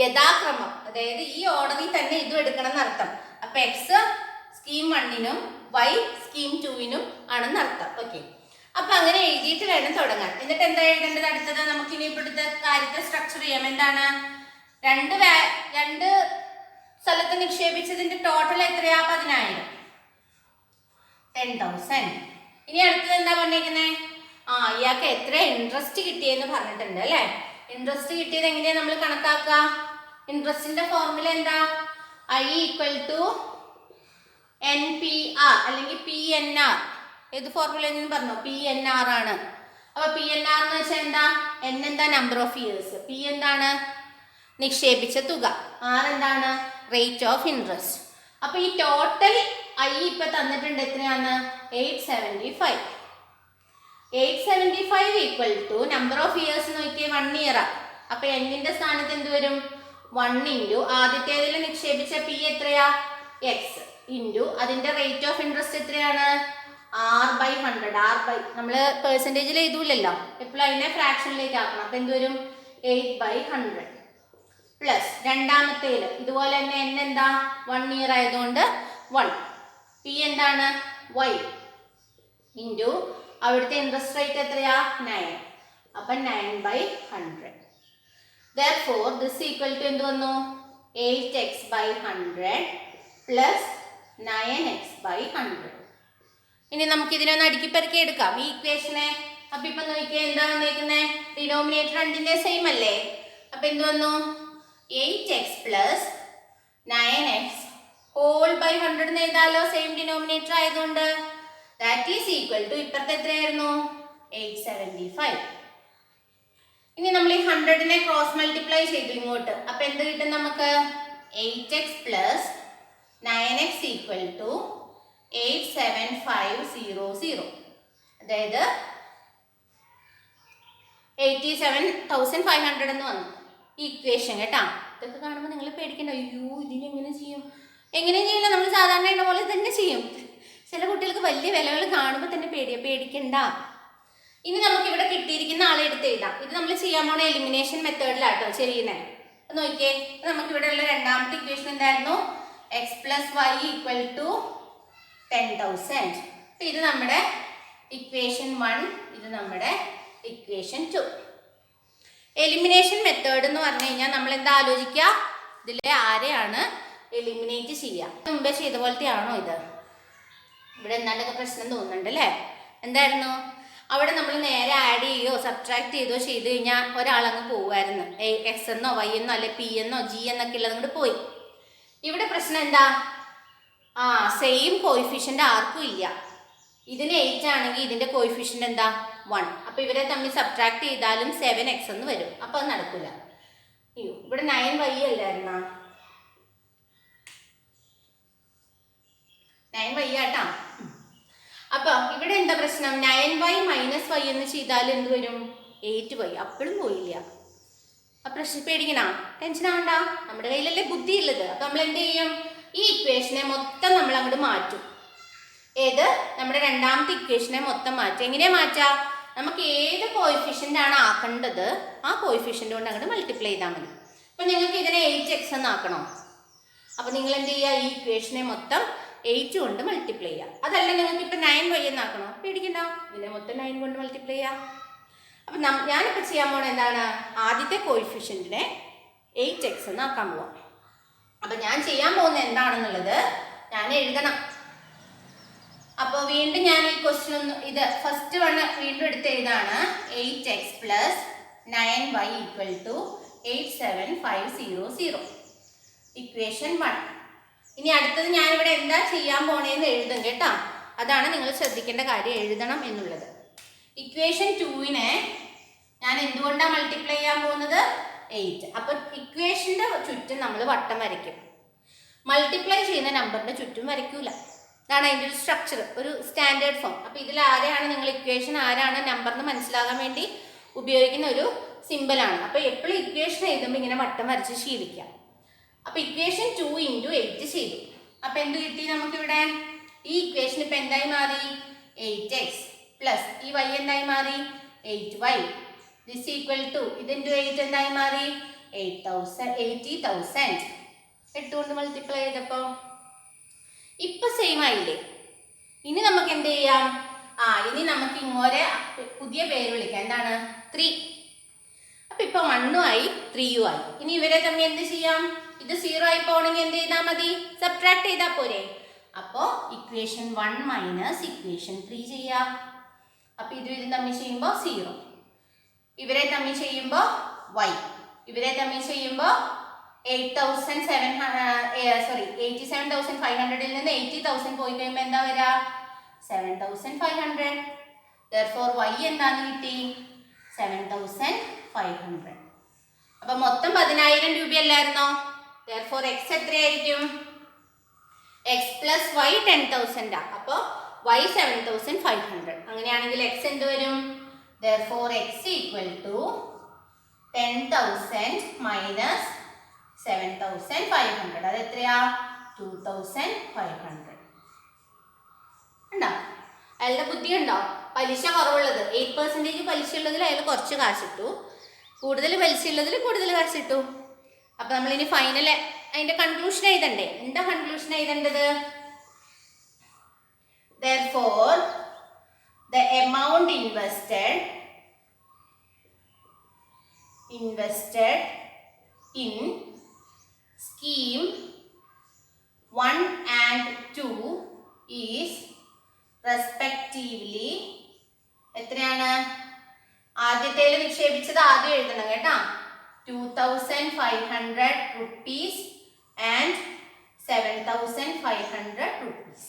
Speaker 1: യഥാക്രമം. അതായത് ഈ ഓർഡറിൽ തന്നെ ഇതും എടുക്കണം എന്നർത്ഥം. അപ്പൊ എക്സ് സ്കീം 1നും വൈ സ്കീം 2നും ആണെന്ന് അർത്ഥം. ഓക്കെ, അപ്പൊ അങ്ങനെ എഴുതിയിട്ട് വേണം തുടങ്ങാൻ. എന്നിട്ട് എന്താ എഴുതേണ്ടത്? അടുത്തത് നമുക്കിനി ഇവിടുത്തെ കാര്യത്തെ സ്ട്രക്ചർ ചെയ്യാം. എന്താണ്? രണ്ട് സ്ഥലത്ത് നിക്ഷേപിച്ചതിന്റെ ടോട്ടൽ എത്രയാ? 10,000, 10,000. ഇനി അടുത്തത് എന്താ പറഞ്ഞിരിക്കുന്നത്? ഇയാൾക്ക് എത്ര ഇൻട്രസ്റ്റ് കിട്ടിയെന്ന് പറഞ്ഞിട്ടുണ്ട് അല്ലേ? ഇൻട്രസ്റ്റ് കിട്ടിയത് എങ്ങനെയാ നമ്മൾ കണക്കാക്കുക? ഇൻട്രസ്റ്റിന്റെ ഫോർമുല എന്താ? I = NPR അല്ലെങ്കിൽ PNR. ഏത് ഫോർമുല എന്ന് പറഞ്ഞു? PNR ആണ്. അപ്പൊ PNR എന്ന് വെച്ചാൽ എന്താ? N എന്താ? Number of years. P എന്താണ്? നിക്ഷേപിച്ച തുക. R എന്താണ്? Rate of interest. അപ്പൊ ഈ ടോട്ടൽ I ഇപ്പൊ തന്നിട്ടുണ്ട്. എത്രയാണ്? 875. 875 = നമ്പർ ഓഫ് ഇയേഴ്സ് നോക്കിയേ 1 ഇയർ. അപ്പൊ എന്നിന്റെ സ്ഥാനത്ത് എന്ത് വരും? 1 × ആദ്യത്തേതിൽ നിക്ഷേപിച്ച P എത്രയാ? X ഇൻറ്റു അതിന്റെ റേറ്റ് ഓഫ് ഇൻട്രസ്റ്റ് എത്രയാണ്? R/100. നമ്മൾ പെർസെൻറ്റേജിൽ എഴുതൂലല്ലോ, എപ്പോഴും അതിനെ ഫ്രാക്ഷനിലേക്ക് ആക്കണം. അപ്പൊ എന്ത് വരും? 8/100 പ്ലസ് രണ്ടാമത്തേല് ഇതുപോലെ തന്നെ N എന്താ? 1 ഇയർ ആയതുകൊണ്ട് 1. P എന്താണ്? Y ഇൻറ്റു അവിടുത്തെ ഇൻട്രസ്റ്റ് റേറ്റ് എത്രയാ? 9. അപ്പൊ 9/100. Therefore this equal to എന്ത് വന്നു? 8x/100 plus 9x/100. ഇനി നമുക്ക് ഇതിനൊന്ന് അടുക്കി പെറുക്കി എടുക്കാം ഈ ഇക്വേഷനെ. അപ്പൊ ഇപ്പൊ നോക്കിയാൽ എന്താ വന്നേക്കുന്നത്? ഡിനോമിനേറ്റർ രണ്ടിന്റെ സെയിം അല്ലേ? അപ്പൊ എന്ത് വന്നു? 8x plus 9x whole by 100 എഴുതാലോ, സെയിം ഡിനോമിനേറ്റർ ആയതുകൊണ്ട്. ദാറ്റ് ഈസ് ഈക്വൽ ടു ഇപ്പുറത്തെ എത്രയായിരുന്നു? 875. ഇനി നമ്മൾ ഈ 100നെ ക്രോസ് മൾട്ടിപ്ലൈ ചെയ്തു ഇങ്ങോട്ട്. അപ്പൊ എന്ത് കിട്ടും നമുക്ക്? 8x plus 9x = 87500. അതായത് 87,500 എന്ന് വന്നു ഈ ഇക്വേഷൻ കേട്ടാ. ഇതൊക്കെ കാണുമ്പോൾ നിങ്ങൾ പേടിക്കണ്ട. അയ്യോ ഇതിനെങ്ങനെ ചെയ്യും? എങ്ങനെ ചെയ്യില്ല, നമ്മൾ സാധാരണ ചെയ്യുന്ന പോലെ തന്നെ ചെയ്യും. ചില കുട്ടികൾക്ക് വലിയ വിലകൾ കാണുമ്പോൾ തന്നെ പേടിക്കണ്ട. ഇനി നമുക്ക് ഇവിടെ കിട്ടിയിരിക്കുന്ന ആളെ എടുത്ത് എഴുതാം. ഇത് നമ്മൾ ചെയ്യാൻ പോണ എലിമിനേഷൻ മെത്തേഡിലാട്ടോ ചെയ്യുന്നേ. നോക്കിയേ, നമുക്ക് ഇവിടെ ഉള്ള രണ്ടാമത്തെ ഇക്വേഷൻ എന്തായിരുന്നു? x + y = 10,000. അപ്പൊ ഇത് നമ്മുടെ ഇക്വേഷൻ 1, ഇത് നമ്മുടെ ഇക്വേഷൻ 2. എലിമിനേഷൻ മെത്തേഡ് എന്ന് പറഞ്ഞു കഴിഞ്ഞാൽ നമ്മൾ എന്താ ആലോചിക്കുക? ഇതിലെ ആരെയാണ് എലിമിനേറ്റ് ചെയ്യുക? മുമ്പേ ചെയ്ത പോലത്തെ ആണോ ഇത്? ഇവിടെ എന്താണ്ടൊക്കെ പ്രശ്നം തോന്നുന്നുണ്ട് അല്ലേ? എന്തായിരുന്നു? അവിടെ നമ്മൾ നേരെ ആഡ് ചെയ്യോ സബ്ട്രാക്ട് ചെയ്തോ ചെയ്ത് കഴിഞ്ഞാൽ ഒരാളങ്ങ് പോവുമായിരുന്നു. എക്സ് എന്നോ വൈ എന്നോ അല്ലെ പി എന്നോ ജി എന്നൊക്കെ ഉള്ളത് അങ്ങോട്ട് പോയി. ഇവിടെ പ്രശ്നം എന്താ? സെയിം കോയിഫിഷ്യൻ്റ് ആർക്കും ഇല്ല. ഇതിന് 8 ആണെങ്കിൽ ഇതിൻ്റെ കോയിഫിഷ്യൻ്റ് എന്താ? 1. അപ്പോൾ ഇവരെ തമ്മിൽ സബ്ട്രാക്ട് ചെയ്താലും 7x എന്ന് വരും. അപ്പോൾ അത് നടക്കില്ല. അയ്യോ, ഇവിടെ 9y അല്ലായിരുന്നാ? 9y ആട്ടാ. അപ്പോൾ ഇവിടെ എന്താ പ്രശ്നം? 9y - y എന്ന് ചെയ്താൽ എന്ത് വരും? 8y. അപ്പോഴും പോയില്ല. ആ പ്രശ്നം പേടിക്കണ, ടെൻഷൻ ആവണ്ട. നമ്മുടെ കയ്യിലല്ലേ ബുദ്ധി ഉള്ളത്. അപ്പം നമ്മൾ എന്ത് ചെയ്യും? ഈ ഇക്വേഷനെ മൊത്തം നമ്മൾ അങ്ങോട്ട് മാറ്റും. ഏത്? നമ്മുടെ രണ്ടാമത്തെ ഇക്വേഷനെ മൊത്തം മാറ്റും. എങ്ങനെയാ മാറ്റുക? നമുക്ക് ഏത് കോയിഫിഷ്യൻ്റ് ആണ് ആക്കേണ്ടത് ആ കോയിഫിഷ്യൻ്റ് കൊണ്ട് അങ്ങോട്ട് മൾട്ടിപ്ലൈ ചെയ്താൽ മതി. അപ്പം നിങ്ങൾക്ക് ഇതിനെ 8x എന്നാക്കണോ? അപ്പം നിങ്ങൾ എന്ത് ചെയ്യുക? ഈ ഇക്വേഷനെ മൊത്തം 8 കൊണ്ട് മൾട്ടിപ്ലൈ ചെയ്യുക. അതല്ല നിങ്ങൾക്ക് ഇപ്പം 9y എന്നാക്കണോ? പേടിക്കണ്ട, ഇതിനെ മൊത്തം 9 കൊണ്ട് മൾട്ടിപ്ലൈ ചെയ്യാം. അപ്പം ഞാനിപ്പോൾ ചെയ്യാൻ പോണത് എന്താണ്? ആദ്യത്തെ കോയിഫിഷ്യൻറ്റിനെ 8x എന്നാക്കാൻ പോവാം. അപ്പം ഞാൻ ചെയ്യാൻ പോകുന്നത് എന്താണെന്നുള്ളത് ഞാൻ എഴുതണം. അപ്പോൾ വീണ്ടും ഞാൻ ഈ ക്വസ്റ്റ്യൻ ഒന്ന് ഇത് ഫസ്റ്റ് വൺ വീണ്ടും എടുത്ത് എഴുതാണ്. 8x + 9y = 87500. ഇക്വേഷൻ 1. ഇനി അടുത്തത് ഞാനിവിടെ എന്താ ചെയ്യാൻ പോണേന്ന് എഴുതും കേട്ടോ. അതാണ് നിങ്ങൾ ശ്രദ്ധിക്കേണ്ട കാര്യം, എഴുതണം എന്നുള്ളത്. ഇക്വേഷൻ 2നെ ഞാൻ എന്തുകൊണ്ടാണ് മൾട്ടിപ്ലൈ ചെയ്യാൻ പോകുന്നത്? 8. അപ്പോൾ ഇക്വേഷൻ്റെ ചുറ്റും നമ്മൾ വട്ടം വരയ്ക്കും. മൾട്ടിപ്ലൈ ചെയ്യുന്ന നമ്പറിൻ്റെ ചുറ്റും വരയ്ക്കൂല. ഇതാണ് അതിൻ്റെ ഒരു സ്ട്രക്ചർ, ഒരു സ്റ്റാൻഡേർഡ് ഫോം. അപ്പോൾ ഇതിൽ ആരെയാണ് നിങ്ങൾ ഇക്വേഷൻ ആരാണ് നമ്പർ എന്ന് മനസ്സിലാകാൻ വേണ്ടി ഉപയോഗിക്കുന്ന ഒരു സിമ്പിളാണ്. അപ്പോൾ എപ്പോഴും ഇക്വേഷൻ എഴുതുമ്പോൾ ഇങ്ങനെ വട്ടം വരച്ച് ശീലിക്കാം. അപ്പോൾ ഇക്വേഷൻ 2 × 8 ചെയ്തു. അപ്പോൾ എന്ത് കിട്ടി നമുക്കിവിടെ? ഈ ഇക്വേഷൻ ഇപ്പം എന്തായി മാറി? 8x പ്ലസ് ഈ y എന്തായി മാറി? 8y. ദിസ് ഈക്വൽ ടു ഇത് × 8 എന്തായി മാറി? 80,000. 8 കൊണ്ട് മൾട്ടിപ്ലൈ ചെയ്തപ്പോൾ ഇപ്പൊ സെയിം ആയില്ലേ? ഇനി നമുക്ക് എന്ത് ചെയ്യാം? ഇനി നമുക്ക് ഇങ്ങോരെ പുതിയ പേര് വിളിക്കാം. എന്താണ്? 3. അപ്പൊ ഇപ്പൊ 1 ആയി 3 ആയി. ഇനി ഇവരെ തമ്മിൽ എന്ത് ചെയ്യാം? ഇത് 0 ആയി പോകണമെങ്കിൽ എന്ത് ചെയ്താൽ മതി? സബ്ട്രാക്ട് ചെയ്താൽ പോരെ? അപ്പോൾ ഇക്വേഷൻ 1 - ഇക്വേഷൻ 3 ചെയ്യാം. അപ്പൊ ഇത് തമ്മിൽ ചെയ്യുമ്പോൾ 0, ഇവരെ തമ്മിൽ ചെയ്യുമ്പോൾ y, ഇവരെ തമ്മിൽ ചെയ്യുമ്പോൾ 87,500 നിന്ന് 80,000 പോയി കഴിയുമ്പോൾ എന്താ വരിക? 7,500. therefore y എന്താന്ന് കിട്ടി? 7,500. അപ്പൊ മൊത്തം 10,000 രൂപയല്ലായിരുന്നോ? therefore x എത്രയായിരിക്കും? x plus y 10,000. അപ്പോൾ y 7,500. അങ്ങനെയാണെങ്കിൽ x എന്ത് വരും? therefore x = 10,000 minus 7,500. അത് എത്രയാ? 2,500. ഉണ്ടോ? അയാളുടെ ബുദ്ധി ഉണ്ടോ? പലിശ കുറവുള്ളത് 8% പലിശ ഉള്ളതിൽ അയാൾ കുറച്ച് കാശിട്ടു, കൂടുതൽ പലിശ ഉള്ളതിൽ കൂടുതൽ കാശിട്ടു. അപ്പം നമ്മളിനി ഫൈനൽ അതിൻ്റെ കൺക്ലൂഷൻ എഴുതണ്ടേ? എന്താ കൺക്ലൂഷൻ എഴുതേണ്ടത്? therefore the amount invested in scheme 1 and 2 is respectively എത്രയാണ്? ആദ്യത്തേൽ നിക്ഷേപിച്ചത് ആദ്യം എഴുതണം കേട്ടോ. 2,500 rupees and 7,500 rupees.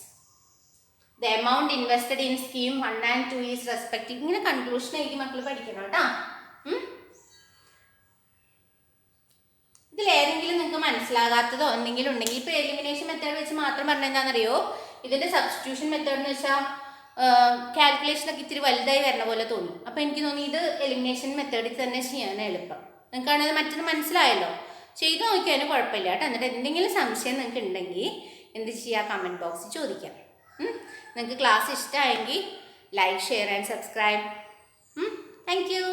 Speaker 1: The amount invested in scheme 1 and 2 is respective. ഇങ്ങനെ കൺക്ലൂഷൻ എഴുതി മക്കൾ പഠിക്കണം കേട്ടോ. ഇതിലേതെങ്കിലും നിങ്ങൾക്ക് മനസ്സിലാകാത്തതോ എന്തെങ്കിലും ഉണ്ടെങ്കിൽ ഇപ്പോൾ എലിമിനേഷൻ മെത്തേഡ് വെച്ച് മാത്രം പറഞ്ഞാൽ എന്താണെന്നറിയോ? ഇതിൻ്റെ സബ്സ്റ്റിറ്റ്യൂഷൻ മെത്തേഡ് എന്ന് വെച്ചാൽ കാൽക്കുലേഷനൊക്കെ ഇത്തിരി വലുതായി വരണ പോലെ തോന്നും. അപ്പോൾ എനിക്ക് തോന്നി ഇത് എലിമിനേഷൻ മെത്തേഡിൽ തന്നെ ചെയ്യാൻ എളുപ്പം. നിങ്ങൾക്കാണെങ്കിൽ മറ്റൊന്ന് മനസ്സിലായല്ലോ, ചെയ്തു നോക്കിയാലും കുഴപ്പമില്ല കേട്ടോ. എന്നിട്ട് എന്തെങ്കിലും സംശയം നിങ്ങൾക്ക് ഉണ്ടെങ്കിൽ എന്ത് ചെയ്യുക? കമൻറ്റ് ബോക്സിൽ ചോദിക്കാം. നിങ്ങൾക്ക് ക്ലാസ് ഇഷ്ടമായെങ്കിൽ like, share and subscribe. Thank you.